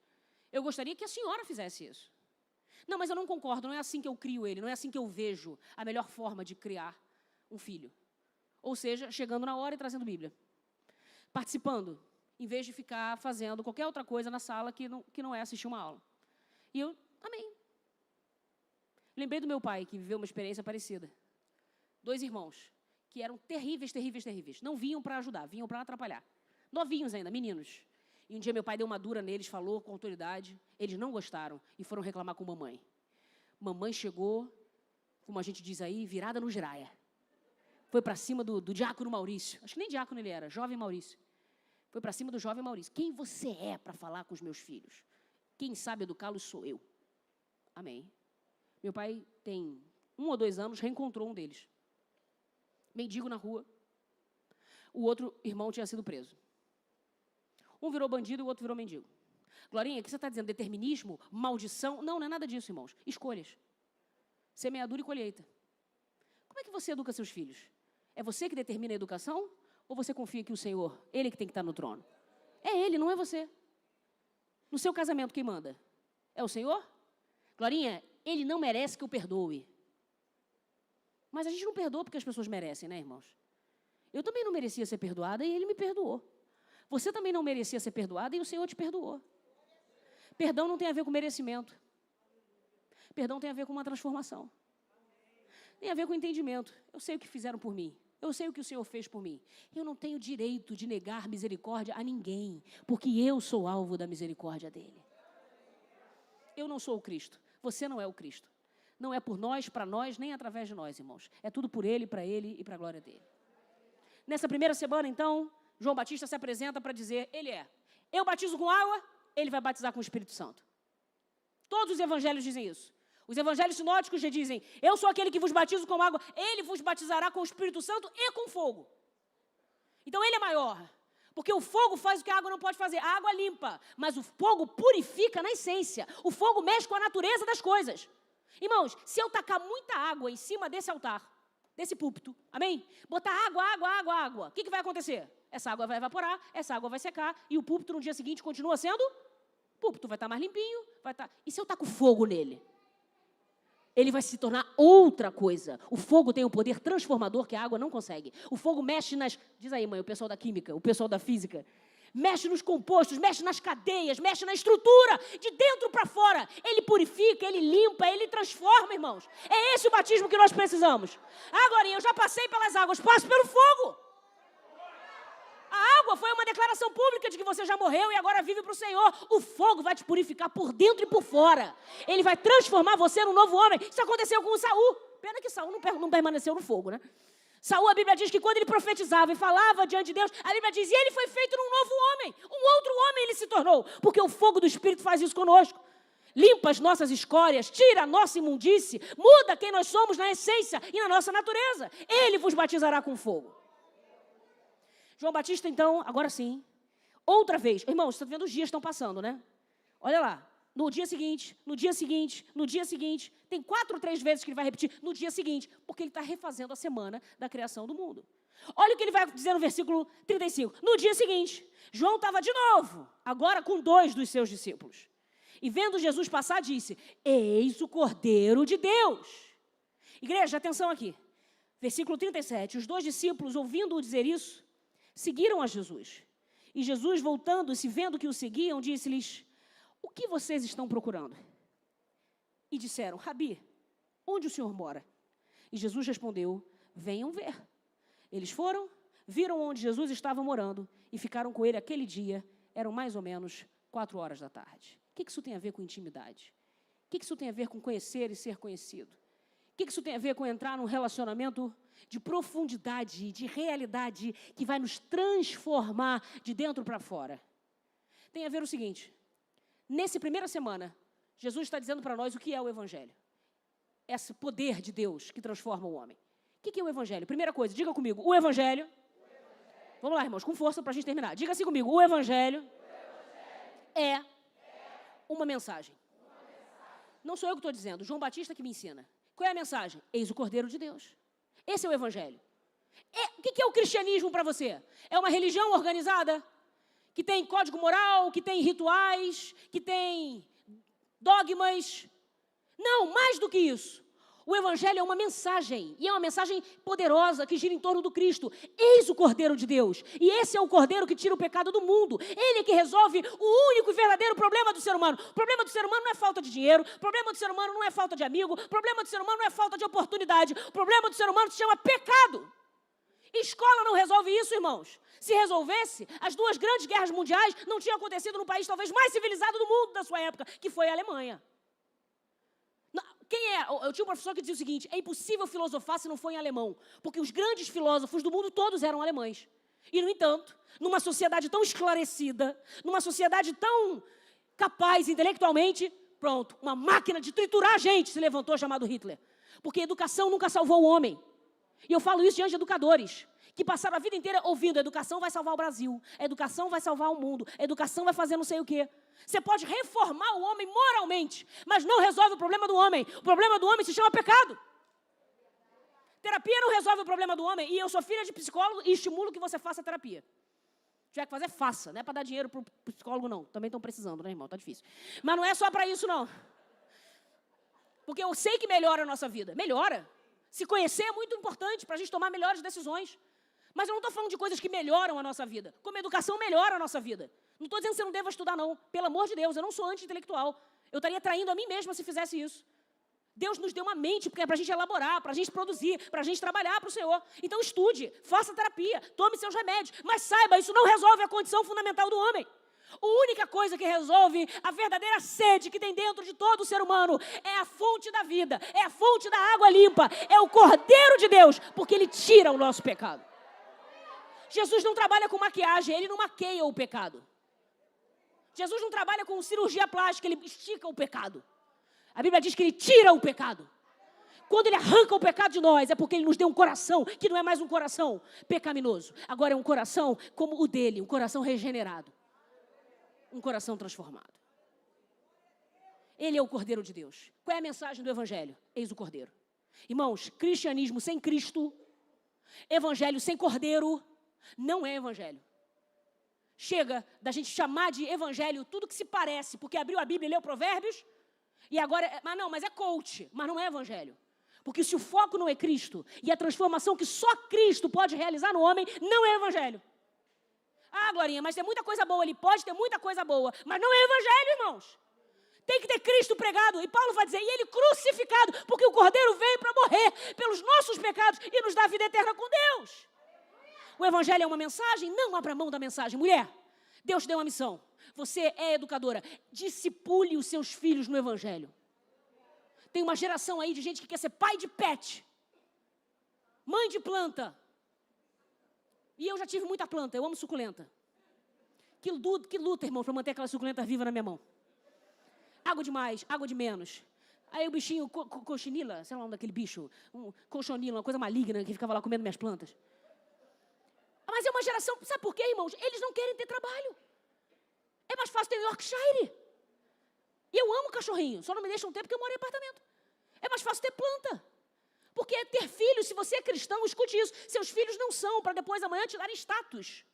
Eu gostaria que a senhora fizesse isso. Não, mas eu não concordo, não é assim que eu crio ele, não é assim que eu vejo a melhor forma de criar um filho. Ou seja, chegando na hora e trazendo Bíblia. Participando, em vez de ficar fazendo qualquer outra coisa na sala que não é assistir uma aula. E eu, amém. Lembrei do meu pai, que viveu uma experiência parecida. 2 irmãos, que eram terríveis. Não vinham para ajudar, vinham para atrapalhar. Novinhos ainda, meninos. E um dia meu pai deu uma dura neles, falou com autoridade. Eles não gostaram e foram reclamar com mamãe. Mamãe chegou, como a gente diz aí, virada no giraia. Foi para cima do diácono Maurício. Acho que nem diácono ele era, jovem Maurício. Foi para cima do jovem Maurício. Quem você é para falar com os meus filhos? Quem sabe educá-los sou eu. Amém. Meu pai tem 1 ou 2 anos, reencontrou um deles. Mendigo na rua. O outro irmão tinha sido preso. Um virou bandido e o outro virou mendigo. Glorinha, o que você está dizendo? Determinismo? Maldição? Não é nada disso, irmãos. Escolhas. Semeadura e colheita. Como é que você educa seus filhos? É você que determina a educação? Ou você confia que o Senhor, Ele que tem que estar no trono? É Ele, não é você. No seu casamento, quem manda? É o Senhor? Glorinha, Ele não merece que eu perdoe. Mas a gente não perdoa porque as pessoas merecem, né, irmãos? Eu também não merecia ser perdoada e Ele me perdoou. Você também não merecia ser perdoada e o Senhor te perdoou. Perdão não tem a ver com merecimento. Perdão tem a ver com uma transformação. Tem a ver com entendimento. Eu sei o que fizeram por mim. Eu sei o que o Senhor fez por mim. Eu não tenho direito de negar misericórdia a ninguém, porque eu sou alvo da misericórdia dele. Eu não sou o Cristo. Você não é o Cristo. Não é por nós, para nós, nem através de nós, irmãos. É tudo por Ele, para Ele e para a glória dele. Nessa primeira semana, então, João Batista se apresenta para dizer: Ele é. Eu batizo com água, Ele vai batizar com o Espírito Santo. Todos os evangelhos dizem isso. Os evangelhos sinóticos já dizem: eu sou aquele que vos batizo com água, Ele vos batizará com o Espírito Santo e com fogo. Então Ele é maior. Porque o fogo faz o que a água não pode fazer. A água limpa, mas o fogo purifica na essência. O fogo mexe com a natureza das coisas. Irmãos, se eu tacar muita água em cima desse altar, desse púlpito, amém? Botar água, o que vai acontecer? Essa água vai evaporar, essa água vai secar, e o púlpito no dia seguinte continua sendo púlpito. Vai estar mais limpinho, vai estar... E se eu taco fogo nele? Ele vai se tornar outra coisa. O fogo tem um poder transformador que a água não consegue. O fogo mexe nas... Diz aí, mãe, o pessoal da química, o pessoal da física. Mexe nos compostos, mexe nas cadeias, mexe na estrutura, de dentro para fora. Ele purifica, ele limpa, ele transforma, irmãos. É esse o batismo que nós precisamos. Agora, eu já passei pelas águas, passo pelo fogo. A água foi uma declaração pública de que você já morreu e agora vive para o Senhor. O fogo vai te purificar por dentro e por fora. Ele vai transformar você num novo homem. Isso aconteceu com o Saul. Pena que Saul não permaneceu no fogo, né? Saul, a Bíblia diz que quando ele profetizava e falava diante de Deus, a Bíblia diz, e ele foi feito num novo homem. Um outro homem ele se tornou. Porque o fogo do Espírito faz isso conosco. Limpa as nossas escórias, tira a nossa imundície, muda quem nós somos na essência e na nossa natureza. Ele vos batizará com fogo. João Batista, então, agora sim, outra vez. Irmãos, você está vendo os dias estão passando, né? Olha lá. No dia seguinte, no dia seguinte, no dia seguinte. Tem 4 ou 3 vezes que ele vai repetir no dia seguinte, porque ele está refazendo a semana da criação do mundo. Olha o que ele vai dizer no versículo 35. No dia seguinte, João estava de novo, agora com 2 dos seus discípulos. E vendo Jesus passar, disse, eis o Cordeiro de Deus. Igreja, atenção aqui. Versículo 37. Os 2 discípulos, ouvindo-o dizer isso, seguiram a Jesus. E Jesus, voltando-se, vendo que o seguiam, disse-lhes, o que vocês estão procurando? E disseram, Rabi, onde o Senhor mora? E Jesus respondeu, venham ver. Eles foram, viram onde Jesus estava morando e ficaram com ele aquele dia. Eram mais ou menos 4 horas da tarde. O que isso tem a ver com intimidade? O que isso tem a ver com conhecer e ser conhecido? O que isso tem a ver com entrar num relacionamento de profundidade, de realidade, que vai nos transformar de dentro para fora? Tem a ver o seguinte, nessa primeira semana, Jesus está dizendo para nós o que é o Evangelho. Esse poder de Deus que transforma o homem. O que é o Evangelho? Primeira coisa, diga comigo, o Evangelho. Vamos lá, irmãos, com força para a gente terminar. Diga assim comigo, o Evangelho é uma mensagem. Não sou eu que estou dizendo, João Batista que me ensina. Qual é a mensagem? Eis o Cordeiro de Deus. Esse é o Evangelho. O que é o cristianismo para você? É uma religião organizada? Que tem código moral, que tem rituais, que tem dogmas? Não, mais do que isso. O Evangelho é uma mensagem, e é uma mensagem poderosa que gira em torno do Cristo. Eis o Cordeiro de Deus, e esse é o Cordeiro que tira o pecado do mundo. Ele é que resolve o único e verdadeiro problema do ser humano. O problema do ser humano não é falta de dinheiro, o problema do ser humano não é falta de amigo, o problema do ser humano não é falta de oportunidade, o problema do ser humano se chama pecado. Escola não resolve isso, irmãos. Se resolvesse, as 2 grandes guerras mundiais não tinham acontecido no país talvez mais civilizado do mundo da sua época, que foi a Alemanha. Eu tinha um professor que dizia o seguinte, é impossível filosofar se não for em alemão, porque os grandes filósofos do mundo todos eram alemães. E, no entanto, numa sociedade tão esclarecida, numa sociedade tão capaz intelectualmente, pronto, uma máquina de triturar a gente se levantou chamado Hitler. Porque a educação nunca salvou o homem. E eu falo isso diante de educadores, que passaram a vida inteira ouvindo, a educação vai salvar o Brasil, a educação vai salvar o mundo, a educação vai fazer não sei o quê. Você pode reformar o homem moralmente, mas não resolve o problema do homem. O problema do homem se chama pecado. Terapia não resolve o problema do homem. E eu sou filha de psicólogo e estimulo que você faça terapia. Se tiver que fazer, faça. Não é para dar dinheiro para o psicólogo, não. Também estão precisando, né, irmão? Está difícil. Mas não é só para isso, não. Porque eu sei que melhora a nossa vida. Melhora. Se conhecer é muito importante para a gente tomar melhores decisões. Mas eu não estou falando de coisas que melhoram a nossa vida. Como a educação melhora a nossa vida. Não estou dizendo que você não deva estudar, não. Pelo amor de Deus, eu não sou anti-intelectual. Eu estaria traindo a mim mesma se fizesse isso. Deus nos deu uma mente para a gente elaborar, para a gente produzir, para a gente trabalhar para o Senhor. Então estude, faça terapia, tome seus remédios. Mas saiba, isso não resolve a condição fundamental do homem. A única coisa que resolve a verdadeira sede que tem dentro de todo ser humano é a fonte da vida, é a fonte da água limpa, é o Cordeiro de Deus, porque Ele tira o nosso pecado. Jesus não trabalha com maquiagem, Ele não maqueia o pecado. Jesus não trabalha com cirurgia plástica, Ele estica o pecado. A Bíblia diz que Ele tira o pecado. Quando Ele arranca o pecado de nós, é porque Ele nos deu um coração que não é mais um coração pecaminoso. Agora é um coração como o dele, um coração regenerado. Um coração transformado. Ele é o Cordeiro de Deus. Qual é a mensagem do Evangelho? Eis o Cordeiro. Irmãos, cristianismo sem Cristo, Evangelho sem Cordeiro, não é Evangelho. Chega da gente chamar de Evangelho tudo que se parece, porque abriu a Bíblia e leu Provérbios, e agora, mas é coach, mas não é Evangelho. Porque se o foco não é Cristo, e a transformação que só Cristo pode realizar no homem, não é Evangelho. Ah, Glorinha, mas tem muita coisa boa ali, pode ter muita coisa boa, mas não é Evangelho, irmãos. Tem que ter Cristo pregado, e Paulo vai dizer, e Ele crucificado, porque o Cordeiro veio para morrer pelos nossos pecados e nos dar a vida eterna com Deus. O Evangelho é uma mensagem, não abra mão da mensagem. Mulher, Deus te deu uma missão. Você é educadora. Discipule os seus filhos no Evangelho. Tem uma geração aí de gente que quer ser pai de pet, mãe de planta. E eu já tive muita planta, eu amo suculenta. Que luta, irmão, para manter aquela suculenta viva na minha mão. Água de mais, água de menos. Aí o bichinho, coxinila, sei lá o nome daquele bicho, cochonila, uma coisa maligna, que ficava lá comendo minhas plantas. Mas é uma geração, sabe por quê, irmãos? Eles não querem ter trabalho. É mais fácil ter Yorkshire. E eu amo cachorrinho, só não me deixam ter porque eu moro em apartamento. É mais fácil ter planta. Porque ter filhos, se você é cristão, escute isso, seus filhos não são para depois amanhã te darem status.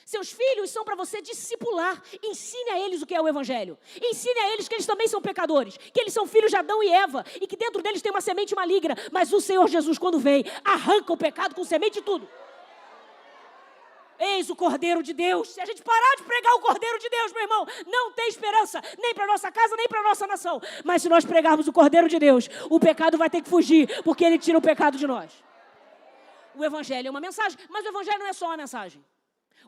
Seus filhos são para você discipular. Ensine a eles o que é o Evangelho. Ensine a eles que eles também são pecadores, que eles são filhos de Adão e Eva, e que dentro deles tem uma semente maligna. Mas o Senhor Jesus, quando vem, arranca o pecado com semente e tudo. Eis o Cordeiro de Deus. Se a gente parar de pregar o Cordeiro de Deus, meu irmão, não tem esperança, nem para nossa casa, nem para nossa nação. Mas se nós pregarmos o Cordeiro de Deus, o pecado vai ter que fugir, porque ele tira o pecado de nós. O Evangelho é uma mensagem, mas o Evangelho não é só uma mensagem.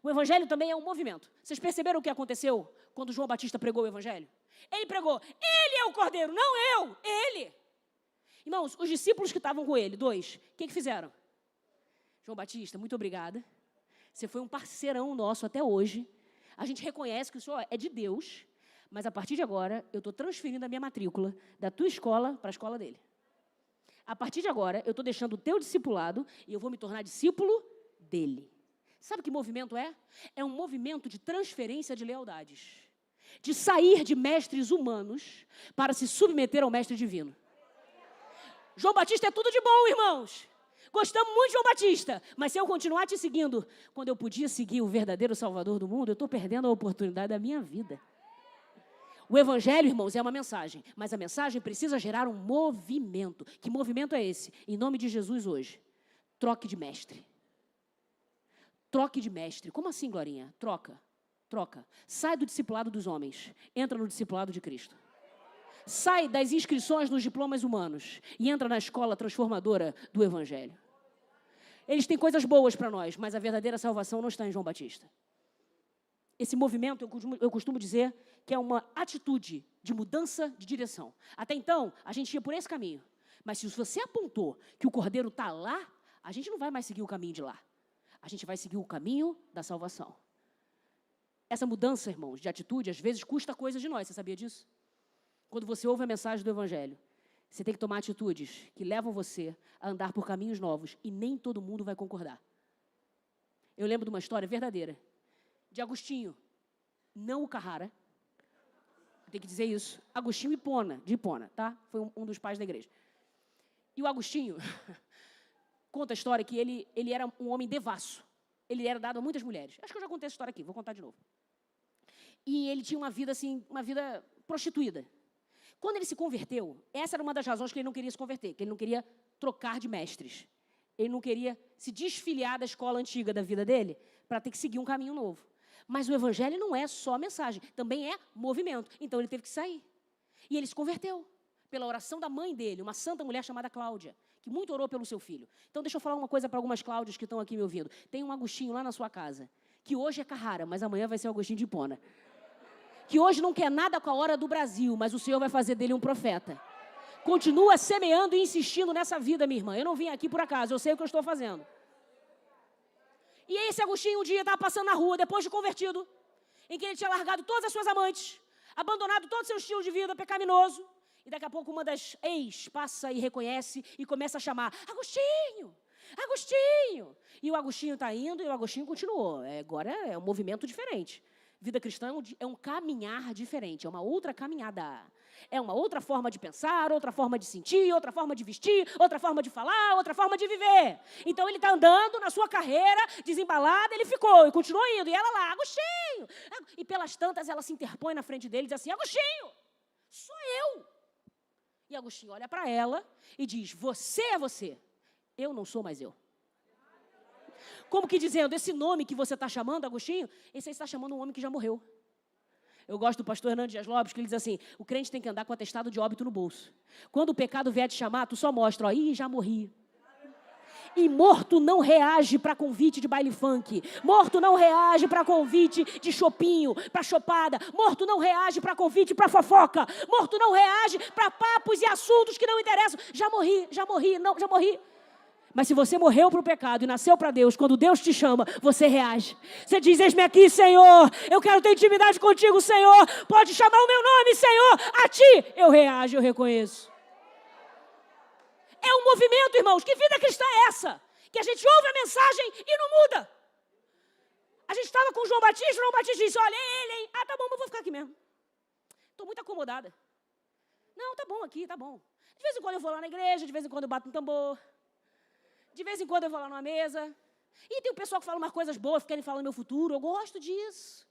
O Evangelho também é um movimento. Vocês perceberam o que aconteceu quando João Batista pregou o Evangelho? Ele pregou, ele é o Cordeiro, não eu, ele. Irmãos, os discípulos que estavam com ele, 2, o que fizeram? João Batista, muito obrigada. Você foi um parceirão nosso até hoje. A gente reconhece que o senhor é de Deus, mas a partir de agora, eu estou transferindo a minha matrícula da tua escola para a escola dele. A partir de agora, eu estou deixando o teu discipulado e eu vou me tornar discípulo dele. Sabe que movimento é? É um movimento de transferência de lealdades. De sair de mestres humanos para se submeter ao mestre divino. João Batista é tudo de bom, irmãos. Gostamos muito de João Batista, mas se eu continuar te seguindo, quando eu podia seguir o verdadeiro Salvador do mundo, eu estou perdendo a oportunidade da minha vida. O Evangelho, irmãos, é uma mensagem, mas a mensagem precisa gerar um movimento. Que movimento é esse? Em nome de Jesus hoje, troque de mestre. Troque de mestre. Como assim, Glorinha? Troca. Sai do discipulado dos homens, entra no discipulado de Cristo. Sai das inscrições nos diplomas humanos e entra na escola transformadora do Evangelho. Eles têm coisas boas para nós, mas a verdadeira salvação não está em João Batista. Esse movimento, eu costumo dizer, que é uma atitude de mudança de direção. Até então, a gente ia por esse caminho. Mas se você apontou que o Cordeiro está lá, a gente não vai mais seguir o caminho de lá. A gente vai seguir o caminho da salvação. Essa mudança, irmãos, de atitude, às vezes custa coisas de nós. Você sabia disso? Quando você ouve a mensagem do Evangelho, você tem que tomar atitudes que levam você a andar por caminhos novos e nem todo mundo vai concordar. Eu lembro de uma história verdadeira de Agostinho, não o Carrara, tem que dizer isso, Agostinho de Hipona, tá? Foi um dos pais da igreja. E o Agostinho conta a história que ele era um homem devasso, ele era dado a muitas mulheres. Acho que eu já contei essa história aqui, vou contar de novo. E ele tinha uma vida assim, uma vida prostituída. Quando ele se converteu, essa era uma das razões que ele não queria se converter, que ele não queria trocar de mestres. Ele não queria se desfiliar da escola antiga da vida dele para ter que seguir um caminho novo. Mas o Evangelho não é só mensagem, também é movimento. Então ele teve que sair. E ele se converteu pela oração da mãe dele, uma santa mulher chamada Cláudia, que muito orou pelo seu filho. Então deixa eu falar uma coisa para algumas Cláudias que estão aqui me ouvindo. Tem um Agostinho lá na sua casa, que hoje é Carrara, mas amanhã vai ser o Agostinho de Hipona. Que hoje não quer nada com a hora do Brasil, mas o Senhor vai fazer dele um profeta. Continua semeando e insistindo nessa vida, minha irmã. Eu não vim aqui por acaso, eu sei o que eu estou fazendo. E esse Agostinho um dia estava passando na rua, depois de convertido, em que ele tinha largado todas as suas amantes, abandonado todo o seu estilo de vida pecaminoso, e daqui a pouco uma das ex passa e reconhece e começa a chamar, Agostinho, Agostinho. E o Agostinho está indo e o Agostinho continuou. Agora é um movimento diferente. Vida cristã é um caminhar diferente, é uma outra caminhada. É uma outra forma de pensar, outra forma de sentir, outra forma de vestir, outra forma de falar, outra forma de viver. Então ele está andando na sua carreira, desembalada, ele ficou e continuou indo. E ela lá, Agostinho. E pelas tantas ela se interpõe na frente dele e diz assim, Agostinho, sou eu. E Agostinho olha para ela e diz, você é você, eu não sou mais eu. Como que dizendo, esse nome que você está chamando, Agostinho, esse aí está chamando um homem que já morreu. Eu gosto do pastor Hernando Dias Lopes, que ele diz assim, o crente tem que andar com atestado de óbito no bolso. Quando o pecado vier te chamar, tu só mostra, ó, ih, já morri. E morto não reage para convite de baile funk. Morto não reage para convite de chopinho, para chopada. Morto não reage para convite para fofoca. Morto não reage para papos e assuntos que não interessam. Já morri. Mas se você morreu para o pecado e nasceu para Deus, quando Deus te chama, você reage. Você diz, eis-me aqui, Senhor. Eu quero ter intimidade contigo, Senhor. Pode chamar o meu nome, Senhor. A ti eu reajo, eu reconheço. É um movimento, irmãos. Que vida cristã é essa? Que a gente ouve a mensagem e não muda. A gente estava com o João Batista disse, olha, ele, hein? Ah, tá bom, mas eu vou ficar aqui mesmo. Estou muito acomodada. Não, tá bom aqui, tá bom. De vez em quando eu vou lá na igreja, de vez em quando eu bato no tambor. De vez em quando eu vou lá numa mesa. E tem o pessoal que fala umas coisas boas, querem falar no meu futuro. Eu gosto disso.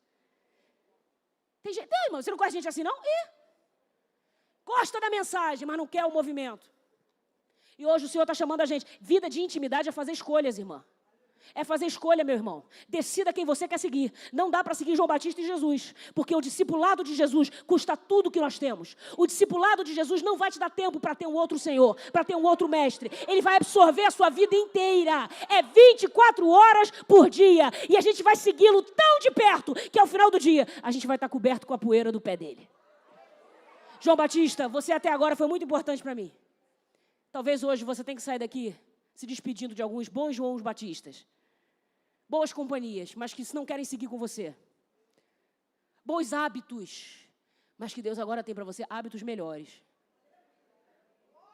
Tem gente, não, irmão, você não conhece gente assim, não? Gosta da mensagem, mas não quer o movimento. E hoje o Senhor está chamando a gente. Vida de intimidade é fazer escolhas, irmã. É fazer escolha, meu irmão. Decida quem você quer seguir. Não dá para seguir João Batista e Jesus. Porque o discipulado de Jesus custa tudo que nós temos. O discipulado de Jesus não vai te dar tempo para ter um outro Senhor, para ter um outro mestre. Ele vai absorver a sua vida inteira. É 24 horas por dia. E a gente vai segui-lo tão de perto que ao final do dia a gente vai estar coberto com a poeira do pé dele. João Batista, você até agora foi muito importante para mim. Talvez hoje você tenha que sair daqui se despedindo de alguns bons Joãos Batistas. Boas companhias, mas que não querem seguir com você. Bons hábitos, mas que Deus agora tem para você hábitos melhores.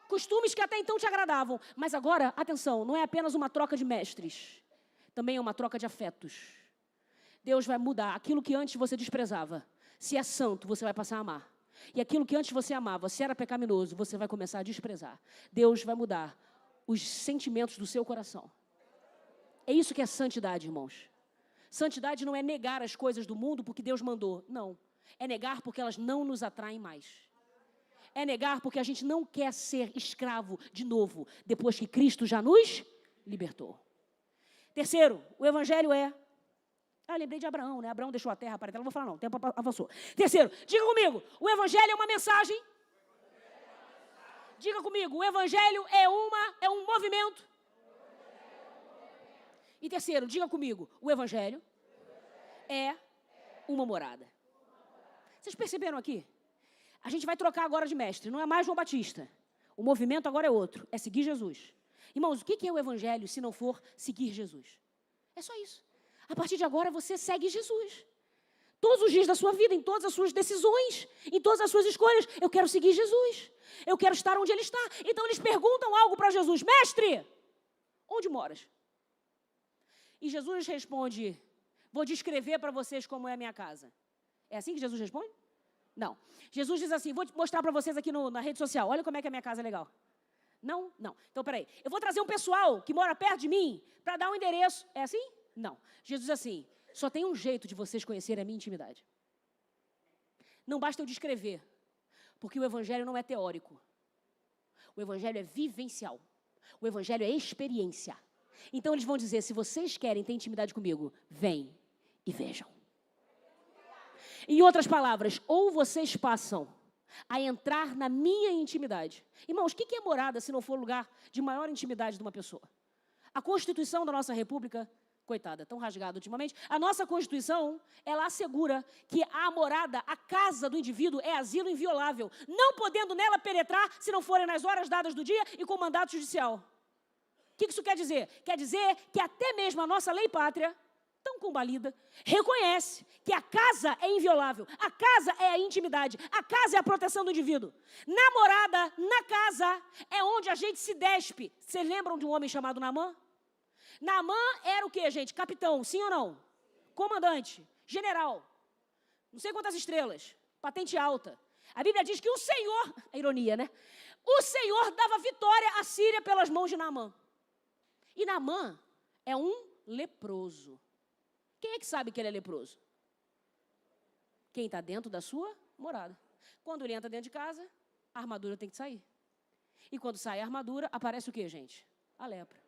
Costumes que até então te agradavam, mas agora, atenção, não é apenas uma troca de mestres. Também é uma troca de afetos. Deus vai mudar aquilo que antes você desprezava. Se é santo, você vai passar a amar. E aquilo que antes você amava, se era pecaminoso, você vai começar a desprezar. Deus vai mudar os sentimentos do seu coração. É isso que é santidade, irmãos. Santidade não é negar as coisas do mundo porque Deus mandou. Não. É negar porque elas não nos atraem mais. É negar porque a gente não quer ser escravo de novo, depois que Cristo já nos libertou. Terceiro, o evangelho é... lembrei de Abraão, né? Abraão deixou a terra para ela. Não vou falar não, o tempo avançou. Terceiro, diga comigo, o evangelho é uma mensagem. Diga comigo, o evangelho é um movimento. E terceiro, diga comigo, o evangelho é uma morada. Vocês perceberam aqui? A gente vai trocar agora de mestre, não é mais João Batista. O movimento agora é outro, é seguir Jesus. Irmãos, o que é o evangelho se não for seguir Jesus? É só isso. A partir de agora você segue Jesus. Todos os dias da sua vida, em todas as suas decisões, em todas as suas escolhas, eu quero seguir Jesus. Eu quero estar onde Ele está. Então eles perguntam algo para Jesus. Mestre, onde moras? E Jesus responde, vou descrever para vocês como é a minha casa. É assim que Jesus responde? Não. Jesus diz assim, vou mostrar para vocês aqui na rede social. Olha como é que a minha casa é legal. Não? Não. Então, peraí. Eu vou trazer um pessoal que mora perto de mim para dar um endereço. É assim? Não. Jesus diz assim, só tem um jeito de vocês conhecerem a minha intimidade. Não basta eu descrever, porque o evangelho não é teórico. O evangelho é vivencial. O evangelho é experiência. Então eles vão dizer, se vocês querem ter intimidade comigo, vem e vejam. Em outras palavras, ou vocês passam a entrar na minha intimidade. Irmãos, o que é morada se não for lugar de maior intimidade de uma pessoa? A Constituição da nossa República, coitada, tão rasgada ultimamente, a nossa Constituição, ela assegura que a morada, a casa do indivíduo é asilo inviolável, não podendo nela penetrar se não forem nas horas dadas do dia e com mandato judicial. O que isso quer dizer? Quer dizer que até mesmo a nossa lei pátria, tão combalida, reconhece que a casa é inviolável, a casa é a intimidade, a casa é a proteção do indivíduo. Na morada, na casa, é onde a gente se despe. Vocês lembram de um homem chamado Naamã? Naamã era o quê, gente? Capitão, sim ou não? Comandante, general, não sei quantas estrelas, patente alta. A Bíblia diz que o Senhor, a ironia, né? O Senhor dava vitória à Síria pelas mãos de Naamã. E Naamã é um leproso. Quem é que sabe que ele é leproso? Quem está dentro da sua morada. Quando ele entra dentro de casa, a armadura tem que sair. E quando sai a armadura, aparece o quê, gente? A lepra.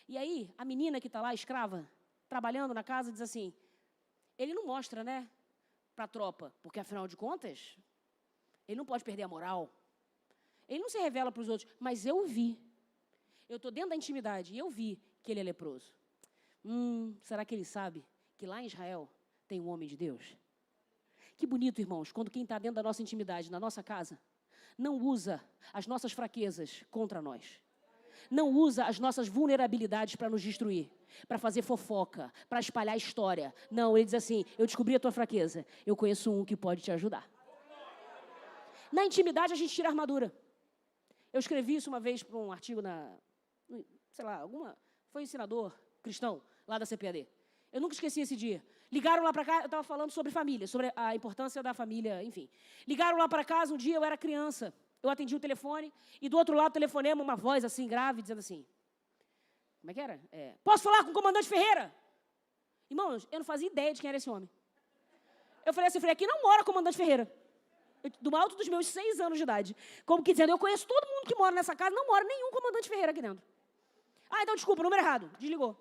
E aí, a menina que está lá, escrava, trabalhando na casa, diz assim, ele não mostra, né, para a tropa, porque afinal de contas, ele não pode perder a moral. Ele não se revela para os outros, mas eu vi. Eu estou dentro da intimidade e eu vi que ele é leproso. Será que ele sabe que lá em Israel tem um homem de Deus? Que bonito, irmãos, quando quem está dentro da nossa intimidade, na nossa casa, não usa as nossas fraquezas contra nós. Não usa as nossas vulnerabilidades para nos destruir, para fazer fofoca, para espalhar história. Não, ele diz assim, eu descobri a tua fraqueza, eu conheço um que pode te ajudar. Na intimidade, a gente tira a armadura. Eu escrevi isso uma vez para um artigo foi um ensinador cristão, lá da CPAD. Eu nunca esqueci esse dia. Ligaram lá para cá, eu estava falando sobre família, sobre a importância da família, enfim. Ligaram lá para casa, um dia eu era criança, eu atendi o telefone, e do outro lado do telefonema, uma voz assim, grave, dizendo assim, como é que era? Posso falar com o comandante Ferreira? Irmãos, eu não fazia ideia de quem era esse homem. Eu falei assim, aqui não mora o comandante Ferreira. Do alto dos meus 6 anos de idade. Como que dizendo, eu conheço todo mundo que mora nessa casa, não mora nenhum comandante Ferreira aqui dentro. Então desculpa, número errado, desligou.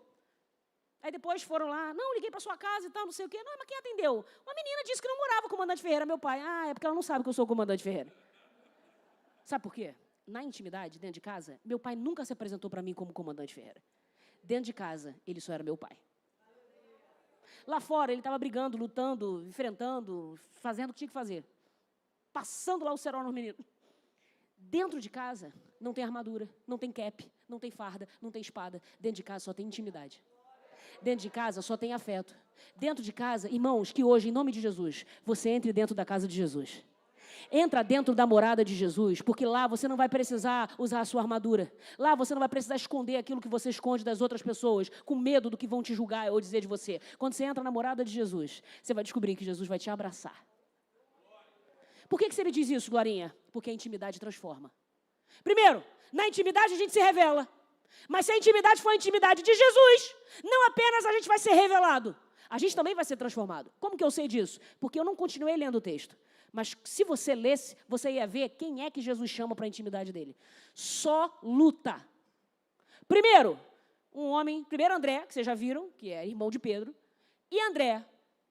Aí depois foram lá, não, liguei para sua casa e tal, não sei o quê. Não, mas quem atendeu? Uma menina disse que não morava o comandante Ferreira, meu pai. É porque ela não sabe que eu sou o comandante Ferreira. Sabe por quê? Na intimidade, dentro de casa, meu pai nunca se apresentou para mim como comandante Ferreira. Dentro de casa, ele só era meu pai. Lá fora, ele estava brigando, lutando, enfrentando, fazendo o que tinha que fazer. Passando lá o cerol nos meninos. Dentro de casa, não tem armadura, não tem cap, não tem farda, não tem espada. Dentro de casa só tem intimidade. Dentro de casa só tem afeto. Dentro de casa, irmãos, que hoje, em nome de Jesus, você entre dentro da casa de Jesus. Entra dentro da morada de Jesus, porque lá você não vai precisar usar a sua armadura. Lá você não vai precisar esconder aquilo que você esconde das outras pessoas, com medo do que vão te julgar ou dizer de você. Quando você entra na morada de Jesus, você vai descobrir que Jesus vai te abraçar. Por que você me diz isso, Glorinha? Porque a intimidade transforma. Primeiro, na intimidade a gente se revela. Mas se a intimidade for a intimidade de Jesus, não apenas a gente vai ser revelado, a gente também vai ser transformado. Como que eu sei disso? Porque eu não continuei lendo o texto. Mas se você lesse, você ia ver quem é que Jesus chama para a intimidade dele. Só luta. Primeiro André, que vocês já viram, que é irmão de Pedro. E André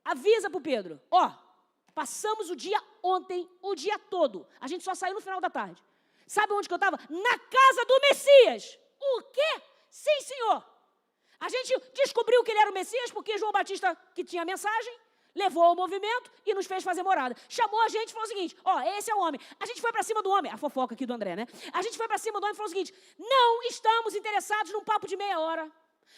avisa para o Pedro, passamos o dia ontem, o dia todo. A gente só saiu no final da tarde. Sabe onde que eu estava? Na casa do Messias. O quê? Sim, senhor. A gente descobriu que ele era o Messias porque João Batista, que tinha mensagem, levou ao movimento e nos fez fazer morada. Chamou a gente e falou o seguinte, esse é o homem. A gente foi para cima do homem, a fofoca aqui do André, né? A gente foi para cima do homem e falou o seguinte, não estamos interessados num papo de meia hora.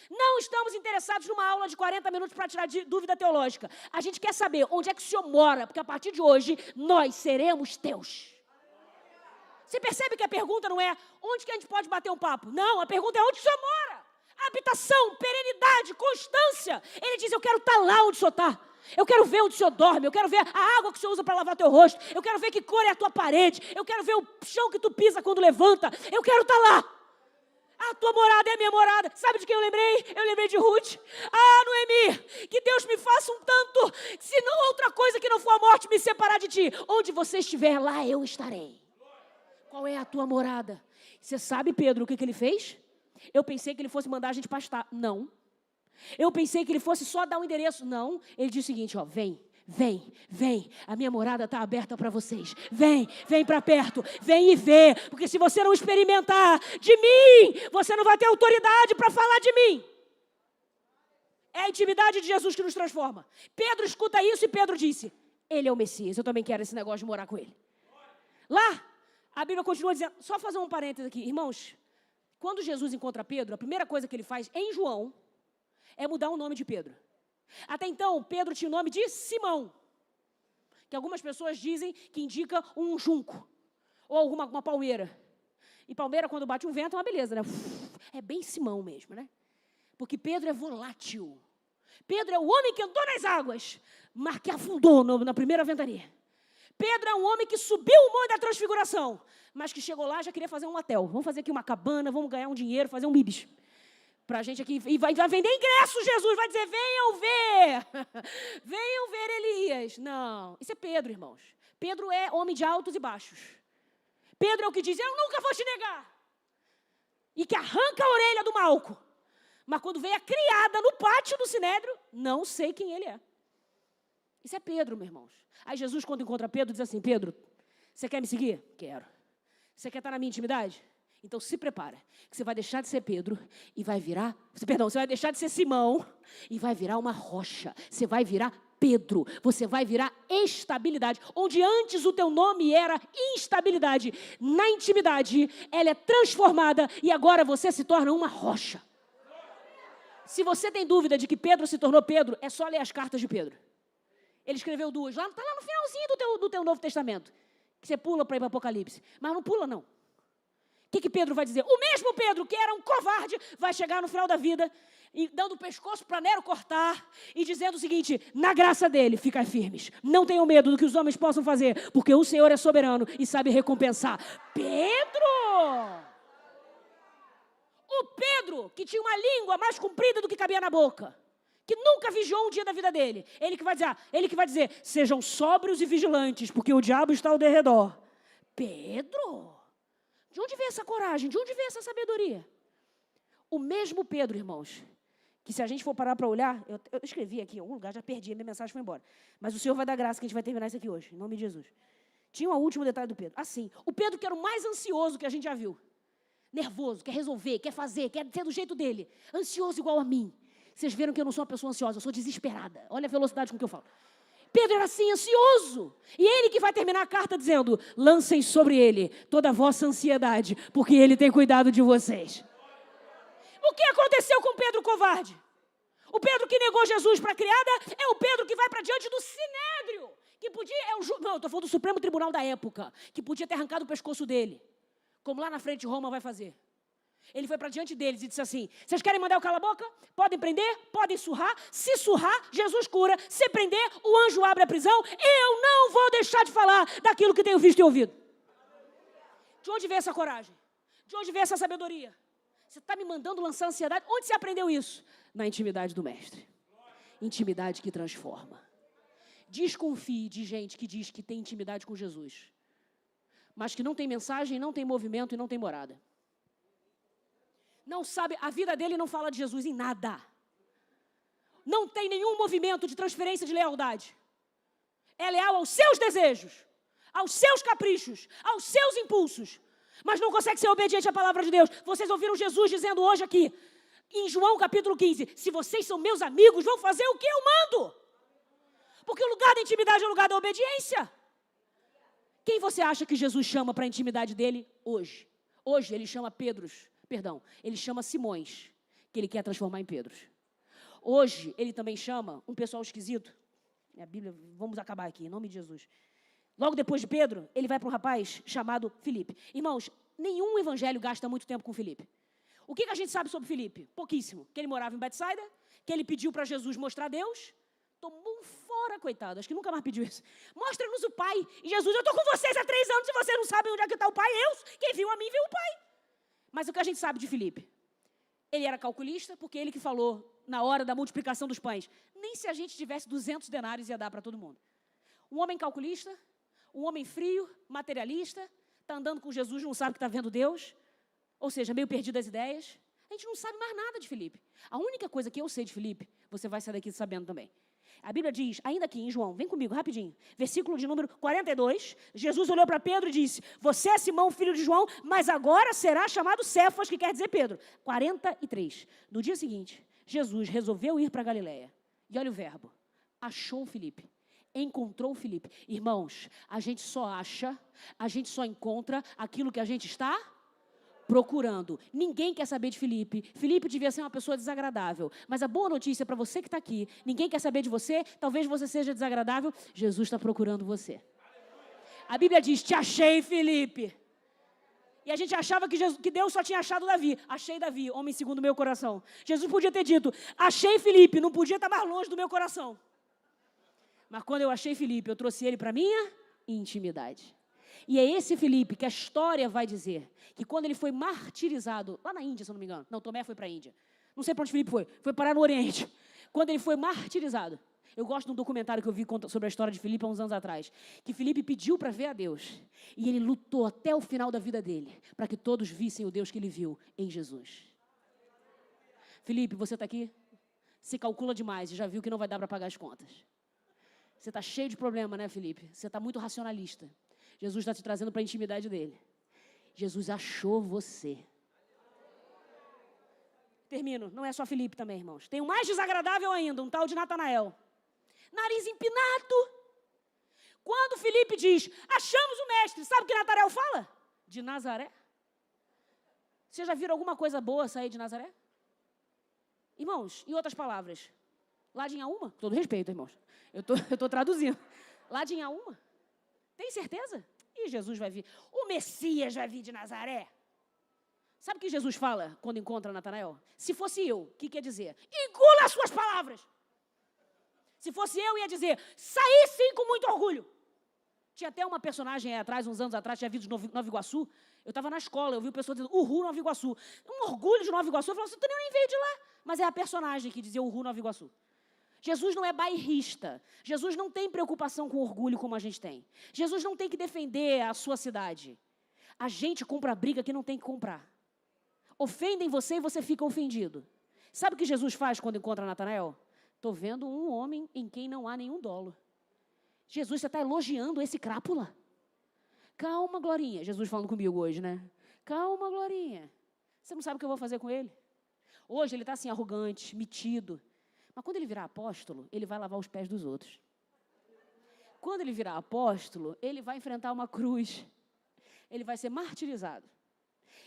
Não estamos interessados numa aula de 40 minutos para tirar dúvida teológica. A gente quer saber onde é que o senhor mora, porque a partir de hoje nós seremos teus. Você percebe que a pergunta não é onde que a gente pode bater um papo? Não, a pergunta é onde o senhor mora. Habitação, perenidade, constância. Ele diz, eu quero estar lá onde o senhor está. Eu quero ver onde o senhor dorme. Eu quero ver a água que o senhor usa para lavar teu rosto. Eu quero ver que cor é a tua parede. Eu quero ver o chão que tu pisa quando levanta. Eu quero estar lá. A tua morada é a minha morada. Sabe de quem eu lembrei? Eu lembrei de Ruth. Noemi, que Deus me faça um tanto, se não outra coisa que não for a morte me separar de ti. Onde você estiver, lá eu estarei. Qual é a tua morada? Você sabe, Pedro, o que ele fez? Eu pensei que ele fosse mandar a gente pastar. Não. Eu pensei que ele fosse só dar um endereço. Não. Ele disse o seguinte, vem. A minha morada está aberta para vocês. Vem para perto. Vem e vê. Porque se você não experimentar de mim, você não vai ter autoridade para falar de mim. É a intimidade de Jesus que nos transforma. Pedro escuta isso e Pedro disse, ele é o Messias. Eu também quero esse negócio de morar com ele. Lá, a Bíblia continua dizendo, só fazer um parênteses aqui. Irmãos, quando Jesus encontra Pedro, a primeira coisa que ele faz em João é mudar o nome de Pedro. Até então, Pedro tinha o nome de Simão, que algumas pessoas dizem que indica um junco, ou uma palmeira. E palmeira, quando bate um vento, é uma beleza, né? É bem Simão mesmo, né? Porque Pedro é volátil. Pedro é o homem que andou nas águas, mas que afundou na primeira ventania. Pedro é um homem que subiu o Monte da Transfiguração, mas que chegou lá e já queria fazer um hotel. Vamos fazer aqui uma cabana, vamos ganhar um dinheiro, fazer um bibis. Pra gente aqui, e vai vender ingresso, Jesus, vai dizer, venham ver Elias. Não, isso é Pedro, irmãos. Pedro é homem de altos e baixos. Pedro é o que diz, eu nunca vou te negar. E que arranca a orelha do Malco. Mas quando vem a criada no pátio do Sinédrio, não sei quem ele é. Isso é Pedro, meus irmãos. Aí Jesus, quando encontra Pedro, diz assim, Pedro, você quer me seguir? Quero. Você quer estar na minha intimidade? Então se prepara, que você vai deixar de ser Pedro e vai virar, você vai deixar de ser Simão e vai virar uma rocha. Você vai virar Pedro, você vai virar estabilidade. Onde antes o teu nome era instabilidade, na intimidade ela é transformada e agora você se torna uma rocha. Se você tem dúvida de que Pedro se tornou Pedro, é só ler as cartas de Pedro. Ele escreveu 2, está lá no finalzinho do teu Novo Testamento, que você pula para ir para Apocalipse, mas não pula não. O que Pedro vai dizer? O mesmo Pedro, que era um covarde, vai chegar no final da vida, e dando o pescoço para Nero cortar, e dizendo o seguinte: na graça dele, ficai firmes. Não tenham medo do que os homens possam fazer, porque o Senhor é soberano e sabe recompensar. Pedro! O Pedro, que tinha uma língua mais comprida do que cabia na boca, que nunca vigiou um dia da vida dele. Ele que vai dizer, sejam sóbrios e vigilantes, porque o diabo está ao derredor. Pedro! De onde vem essa coragem? De onde vem essa sabedoria? O mesmo Pedro, irmãos, que se a gente for parar para olhar, eu escrevi aqui em algum lugar, já perdi, a minha mensagem foi embora. Mas o Senhor vai dar graça que a gente vai terminar isso aqui hoje, em nome de Jesus. Tinha um último detalhe do Pedro. Assim, o Pedro que era o mais ansioso que a gente já viu. Nervoso, quer resolver, quer fazer, quer ser do jeito dele. Ansioso igual a mim. Vocês viram que eu não sou uma pessoa ansiosa, eu sou desesperada. Olha a velocidade com que eu falo. Pedro era assim, ansioso. E ele que vai terminar a carta dizendo, lancem sobre ele toda a vossa ansiedade, porque ele tem cuidado de vocês. O que aconteceu com Pedro covarde? O Pedro que negou Jesus para a criada é o Pedro que vai para diante do Sinédrio, que podia, não, eu estou falando do Supremo Tribunal da época, que podia ter arrancado o pescoço dele, como lá na frente Roma vai fazer. Ele foi para diante deles e disse assim, vocês querem mandar eu calar a boca? Podem prender, podem surrar. Se surrar, Jesus cura. Se prender, o anjo abre a prisão. Eu não vou deixar de falar daquilo que tenho visto e ouvido. De onde vem essa coragem? De onde vem essa sabedoria? Você está me mandando lançar ansiedade? Onde você aprendeu isso? Na intimidade do mestre. Intimidade que transforma. Desconfie de gente que diz que tem intimidade com Jesus, mas que não tem mensagem, não tem movimento e não tem morada. Não sabe, a vida dele não fala de Jesus em nada. Não tem nenhum movimento de transferência de lealdade. É leal aos seus desejos, aos seus caprichos, aos seus impulsos, mas não consegue ser obediente à palavra de Deus. Vocês ouviram Jesus dizendo hoje aqui, em João capítulo 15, se vocês são meus amigos, vão fazer o que eu mando. Porque o lugar da intimidade é o lugar da obediência. Quem você acha que Jesus chama para a intimidade dele hoje? Hoje ele chama ele chama Simões, que ele quer transformar em Pedros. Hoje ele também chama um pessoal esquisito. A Bíblia, vamos acabar aqui, em nome de Jesus. Logo depois de Pedro, ele vai para um rapaz chamado Filipe. Irmãos, nenhum evangelho gasta muito tempo com Filipe. O que a gente sabe sobre Filipe? Pouquíssimo. Que ele morava em Betsaida, que ele pediu para Jesus mostrar Deus. Tomou um fora, coitado, acho que nunca mais pediu isso. Mostra-nos o Pai. E Jesus, eu estou com vocês há 3 anos e vocês não sabem onde é que está o Pai. Quem viu a mim, viu o Pai. Mas o que a gente sabe de Filipe? Ele era calculista, porque ele que falou na hora da multiplicação dos pães. Nem se a gente tivesse 200 denários ia dar para todo mundo. Um homem calculista, um homem frio, materialista, está andando com Jesus, não sabe que está vendo Deus, ou seja, meio perdido das ideias. A gente não sabe mais nada de Filipe. A única coisa que eu sei de Filipe, você vai sair daqui sabendo também. A Bíblia diz, ainda aqui em João, vem comigo rapidinho, versículo de número 42, Jesus olhou para Pedro e disse, você é Simão, filho de João, mas agora será chamado Cefas, que quer dizer Pedro. 43, no dia seguinte, Jesus resolveu ir para Galileia. E olha o verbo, achou Filipe, encontrou Filipe. Irmãos, a gente só acha, a gente só encontra aquilo que a gente está procurando. Ninguém quer saber de Filipe. Filipe devia ser uma pessoa desagradável. Mas a boa notícia para você que está aqui, ninguém quer saber de você, talvez você seja desagradável, Jesus está procurando você. A Bíblia diz, te achei, Filipe. E a gente achava que Deus só tinha achado Davi. Achei Davi, homem segundo o meu coração. Jesus podia ter dito, achei Filipe, não podia estar mais longe do meu coração. Mas quando eu achei Filipe, eu trouxe ele para a minha intimidade. E é esse Filipe que a história vai dizer que quando ele foi martirizado, lá na Índia, se eu não me engano, não, Tomé foi para a Índia, não sei para onde Filipe foi parar no Oriente, quando ele foi martirizado, eu gosto de um documentário que eu vi sobre a história de Filipe há uns anos atrás, que Filipe pediu para ver a Deus, e ele lutou até o final da vida dele, para que todos vissem o Deus que ele viu em Jesus. Filipe, você está aqui? Se calcula demais e já viu que não vai dar para pagar as contas. Você está cheio de problema, né, Filipe? Você está muito racionalista. Jesus está te trazendo para a intimidade dele. Jesus achou você. Termino. Não é só Filipe também, irmãos. Tem um mais desagradável ainda, um tal de Natanael. Nariz empinado. Quando Filipe diz, achamos o mestre, sabe o que Natanael fala? De Nazaré. Você já viram alguma coisa boa sair de Nazaré? Irmãos, em outras palavras, lá de Inhaúma, com todo respeito, irmãos, eu tô traduzindo, lá de Inhaúma, tem certeza? E Jesus vai vir, o Messias vai vir de Nazaré. Sabe o que Jesus fala quando encontra Natanael? Se fosse eu, o que quer dizer? Engula as suas palavras. Se fosse eu, ia dizer, saí sim com muito orgulho. Tinha até uma personagem aí atrás, uns anos atrás, tinha vindo de Nova Iguaçu. Eu estava na escola, eu vi o pessoal dizendo, Uhul, Nova Iguaçu. Um orgulho de Nova Iguaçu. Eu falei, você nem veio de lá. Mas é a personagem que dizia Uhul, Nova Iguaçu. Jesus não é bairrista. Jesus não tem preocupação com orgulho como a gente tem. Jesus não tem que defender a sua cidade. A gente compra briga que não tem que comprar. Ofendem você e você fica ofendido. Sabe o que Jesus faz quando encontra Natanael? Estou vendo um homem em quem não há nenhum dolo. Jesus, você está elogiando esse crápula? Calma, Glorinha. Jesus falando comigo hoje, né? Calma, Glorinha. Você não sabe o que eu vou fazer com ele? Hoje ele está assim, arrogante, metido. Mas quando ele virar apóstolo, ele vai lavar os pés dos outros. Quando ele virar apóstolo, ele vai enfrentar uma cruz. Ele vai ser martirizado.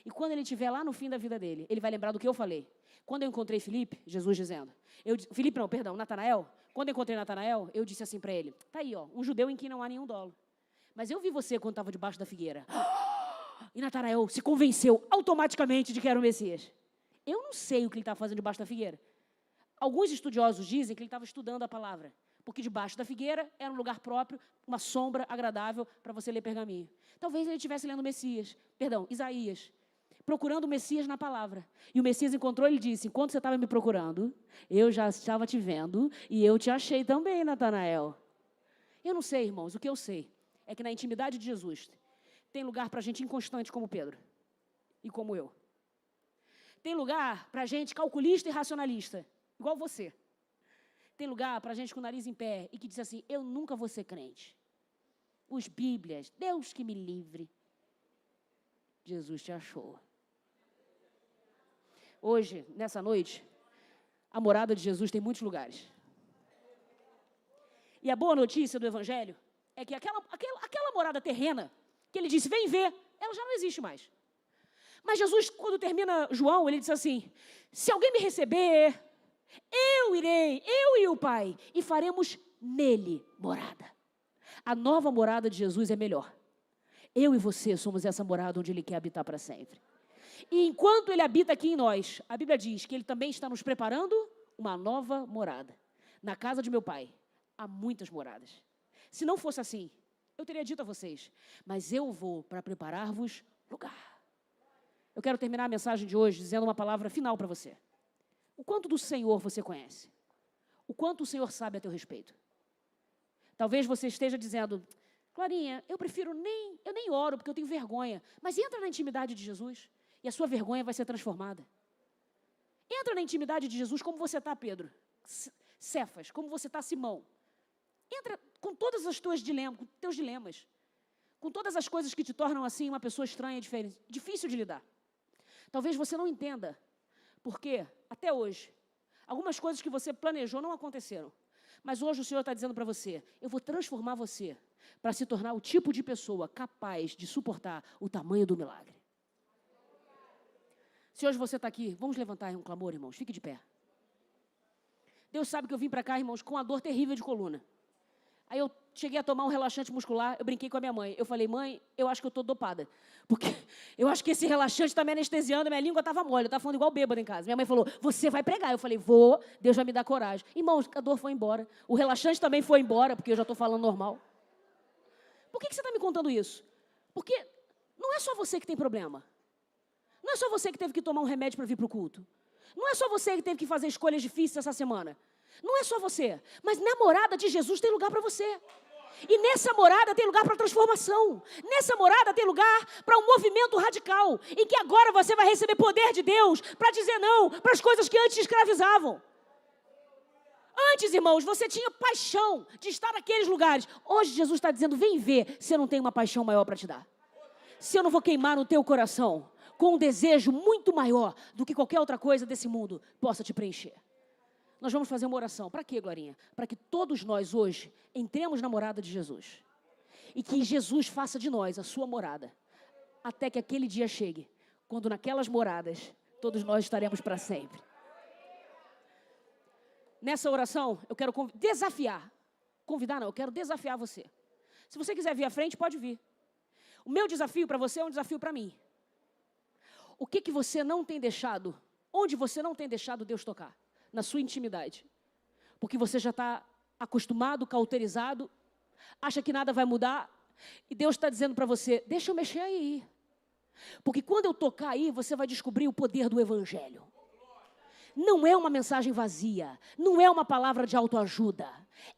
E quando ele estiver lá no fim da vida dele, ele vai lembrar do que eu falei. Quando eu encontrei Filipe, Jesus dizendo, Natanael, quando eu encontrei Natanael, eu disse assim para ele, tá aí, ó, um judeu em quem não há nenhum dolo. Mas eu vi você quando estava debaixo da figueira. E Natanael se convenceu automaticamente de que era o Messias. Eu não sei o que ele estava fazendo debaixo da figueira. Alguns estudiosos dizem que ele estava estudando a palavra, porque debaixo da figueira era um lugar próprio, uma sombra agradável para você ler pergaminho. Talvez ele estivesse lendo Isaías, procurando o Messias na palavra. E o Messias encontrou e ele disse, enquanto você estava me procurando, eu já estava te vendo e eu te achei também, Natanael. Eu não sei, irmãos, o que eu sei é que na intimidade de Jesus tem lugar para gente inconstante como Pedro e como eu. Tem lugar para gente calculista e racionalista, igual você. Tem lugar para gente com o nariz em pé e que diz assim, eu nunca vou ser crente. Os Bíblias, Deus que me livre. Jesus te achou. Hoje, nessa noite, a morada de Jesus tem muitos lugares. E a boa notícia do Evangelho é que aquela morada terrena, que ele disse, vem ver, ela já não existe mais. Mas Jesus, quando termina João, ele diz assim, se alguém me receber, eu irei, eu e o Pai, e faremos nele morada. A nova morada de Jesus é melhor. Eu e você somos essa morada onde ele quer habitar para sempre. E enquanto ele habita aqui em nós, a Bíblia diz que ele também está nos preparando uma nova morada. Na casa de meu Pai, há muitas moradas. Se não fosse assim, eu teria dito a vocês, mas eu vou para preparar-vos lugar. Eu quero terminar a mensagem de hoje dizendo uma palavra final para você. O quanto do Senhor você conhece? O quanto o Senhor sabe a teu respeito? Talvez você esteja dizendo, Clarinha, eu nem oro porque eu tenho vergonha. Mas entra na intimidade de Jesus e a sua vergonha vai ser transformada. Entra na intimidade de Jesus como você está, Pedro. Cefas, como você está, Simão. Entra com todos os teus dilemas. Com todas as coisas que te tornam assim uma pessoa estranha, diferente, difícil de lidar. Talvez você não entenda, porque até hoje, algumas coisas que você planejou não aconteceram. Mas hoje o Senhor está dizendo para você, eu vou transformar você para se tornar o tipo de pessoa capaz de suportar o tamanho do milagre. Se hoje você está aqui, vamos levantar um clamor, irmãos, fique de pé. Deus sabe que eu vim para cá, irmãos, com uma dor terrível de coluna. Aí eu cheguei a tomar um relaxante muscular, eu brinquei com a minha mãe. Eu falei, mãe, eu acho que eu estou dopada. Porque eu acho que esse relaxante está me anestesiando, minha língua estava mole, eu estava falando igual bêbado em casa. Minha mãe falou, você vai pregar. Eu falei, vou, Deus vai me dar coragem. Irmãos, a dor foi embora. O relaxante também foi embora, porque eu já estou falando normal. Por que você está me contando isso? Porque não é só você que tem problema. Não é só você que teve que tomar um remédio para vir para o culto. Não é só você que teve que fazer escolhas difíceis essa semana. Não é só você, mas na morada de Jesus tem lugar para você. E nessa morada tem lugar para transformação. Nessa morada tem lugar para um movimento radical, em que agora você vai receber poder de Deus para dizer não para as coisas que antes te escravizavam. Antes, irmãos, você tinha paixão de estar naqueles lugares. Hoje Jesus está dizendo, vem ver se eu não tenho uma paixão maior para te dar. Se eu não vou queimar no teu coração com um desejo muito maior do que qualquer outra coisa desse mundo possa te preencher. Nós vamos fazer uma oração. Para quê, Glorinha? Para que todos nós hoje entremos na morada de Jesus. E que Jesus faça de nós a sua morada. Até que aquele dia chegue, quando naquelas moradas todos nós estaremos para sempre. Nessa oração, eu quero desafiar. Convidar não, eu quero desafiar você. Se você quiser vir à frente, pode vir. O meu desafio para você é um desafio para mim. O que você não tem deixado, onde você não tem deixado Deus tocar? Na sua intimidade. Porque você já está acostumado, cauterizado, acha que nada vai mudar, e Deus está dizendo para você, deixa eu mexer aí. Porque quando eu tocar aí, você vai descobrir o poder do Evangelho. Não é uma mensagem vazia, não é uma palavra de autoajuda,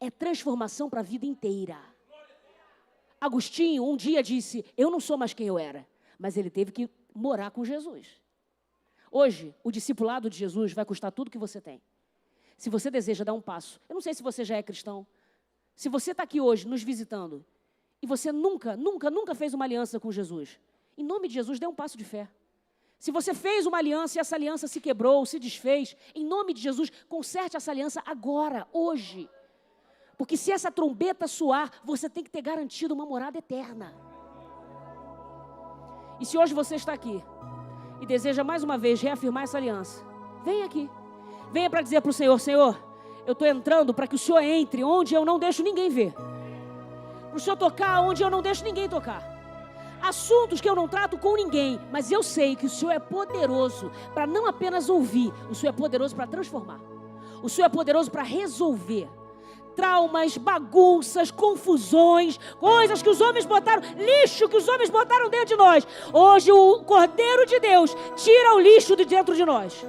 é transformação para a vida inteira. Agostinho um dia disse, eu não sou mais quem eu era, mas ele teve que morar com Jesus. Hoje, o discipulado de Jesus vai custar tudo que você tem. Se você deseja dar um passo, eu não sei se você já é cristão, se você está aqui hoje nos visitando, e você nunca fez uma aliança com Jesus, em nome de Jesus, dê um passo de fé. Se você fez uma aliança e essa aliança se quebrou, se desfez, em nome de Jesus, conserte essa aliança agora, hoje. Porque se essa trombeta soar, você tem que ter garantido uma morada eterna. E se hoje você está aqui e deseja mais uma vez reafirmar essa aliança, venha aqui. Venha para dizer para o Senhor, Senhor, eu estou entrando para que o Senhor entre onde eu não deixo ninguém ver. Para o Senhor tocar onde eu não deixo ninguém tocar. Assuntos que eu não trato com ninguém, mas eu sei que o Senhor é poderoso para não apenas ouvir, o Senhor é poderoso para transformar. O Senhor é poderoso para resolver. Traumas, bagunças, confusões, coisas que os homens botaram, lixo que os homens botaram dentro de nós. Hoje o Cordeiro de Deus tira o lixo de dentro de nós.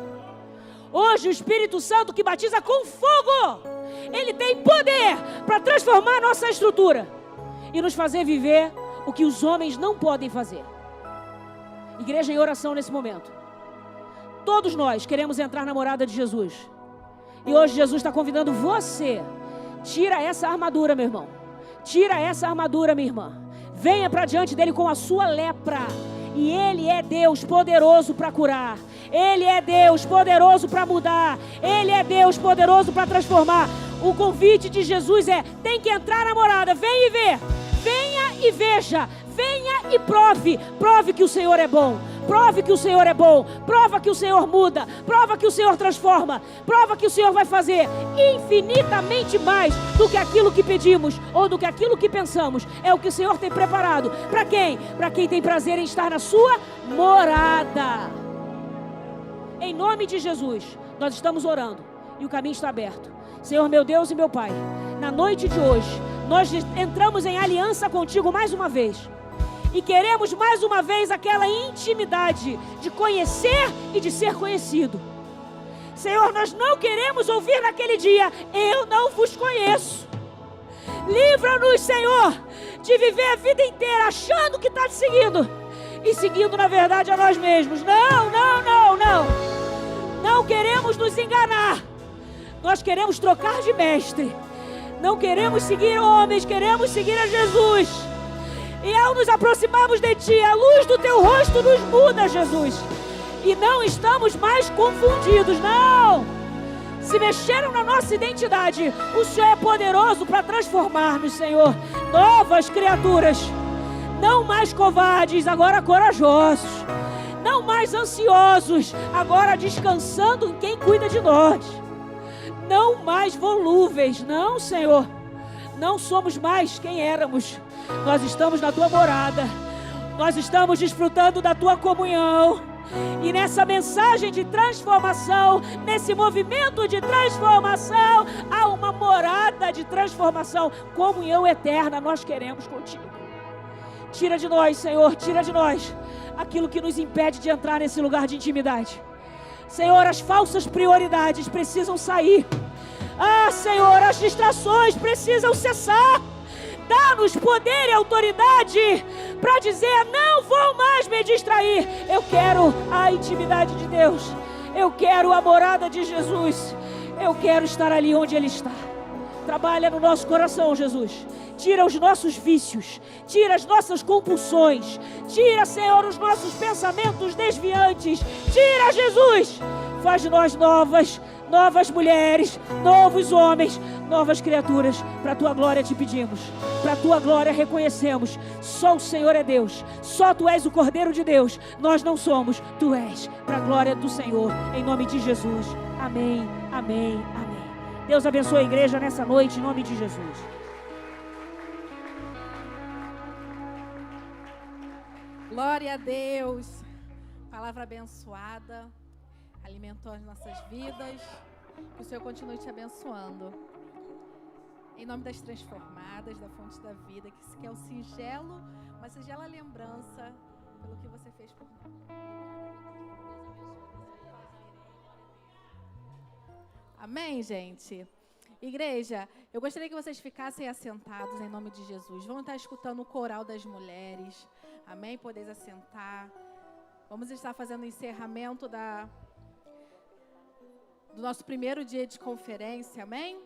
Hoje o Espírito Santo que batiza com fogo, ele tem poder para transformar a nossa estrutura e nos fazer viver o que os homens não podem fazer. Igreja em oração nesse momento. Todos nós queremos entrar na morada de Jesus. E hoje Jesus está convidando você. Tira essa armadura, meu irmão. Tira essa armadura, minha irmã. Venha para diante dele com a sua lepra. E ele é Deus poderoso para curar. Ele é Deus poderoso para mudar. Ele é Deus poderoso para transformar. O convite de Jesus é, tem que entrar na morada. Vem e vê. Venha e veja, venha e prove. Prove que o Senhor é bom. Prove que o Senhor é bom. Prova que o Senhor muda. Prova que o Senhor transforma. Prova que o Senhor vai fazer infinitamente mais do que aquilo que pedimos ou do que aquilo que pensamos. É o que o Senhor tem preparado. Para quem? Para quem tem prazer em estar na sua morada. Em nome de Jesus, nós estamos orando e o caminho está aberto. Senhor, meu Deus e meu Pai, na noite de hoje, nós entramos em aliança contigo mais uma vez. E queremos mais uma vez aquela intimidade de conhecer e de ser conhecido. Senhor, nós não queremos ouvir naquele dia, eu não vos conheço. Livra-nos, Senhor, de viver a vida inteira achando que está te seguindo e seguindo na verdade a nós mesmos. Não. Não queremos nos enganar. Nós queremos trocar de mestre. Não queremos seguir homens, queremos seguir a Jesus. E ao nos aproximarmos de Ti, a luz do Teu rosto nos muda, Jesus. E não estamos mais confundidos, não. Se mexeram na nossa identidade, o Senhor é poderoso para transformar-nos, Senhor. Novas criaturas. Não mais covardes, agora corajosos. Não mais ansiosos, agora descansando em quem cuida de nós. Não mais volúveis, não, Senhor. Não somos mais quem éramos. Nós estamos na Tua morada. Nós estamos desfrutando da Tua comunhão. E nessa mensagem de transformação, nesse movimento de transformação, há uma morada de transformação. Comunhão eterna nós queremos contigo. Tira de nós, Senhor, tira de nós aquilo que nos impede de entrar nesse lugar de intimidade. Senhor, as falsas prioridades precisam sair. Ah, Senhor, as distrações precisam cessar. Dá-nos poder e autoridade para dizer, não vou mais me distrair. Eu quero a intimidade de Deus. Eu quero a morada de Jesus. Eu quero estar ali onde Ele está. Trabalha no nosso coração, Jesus. Tira os nossos vícios. Tira as nossas compulsões. Tira, Senhor, os nossos pensamentos desviantes. Tira, Jesus. Faz de nós novas mulheres, novos homens, novas criaturas. Para a Tua glória te pedimos. Para a Tua glória reconhecemos. Só o Senhor é Deus. Só Tu és o Cordeiro de Deus. Nós não somos. Tu és. Para a glória do Senhor. Em nome de Jesus. Amém, amém, amém. Deus abençoe a igreja nessa noite, em nome de Jesus. Glória a Deus. Palavra abençoada. Alimentou as nossas vidas. Que o Senhor continue te abençoando. Em nome das transformadas, da fonte da vida, que é o singelo, uma singela lembrança pelo que você fez por nós. Amém, gente? Igreja, eu gostaria que vocês ficassem assentados em nome de Jesus. Vamos estar escutando o coral das mulheres. Amém? Podeis assentar. Vamos estar fazendo o encerramento do nosso primeiro dia de conferência. Amém?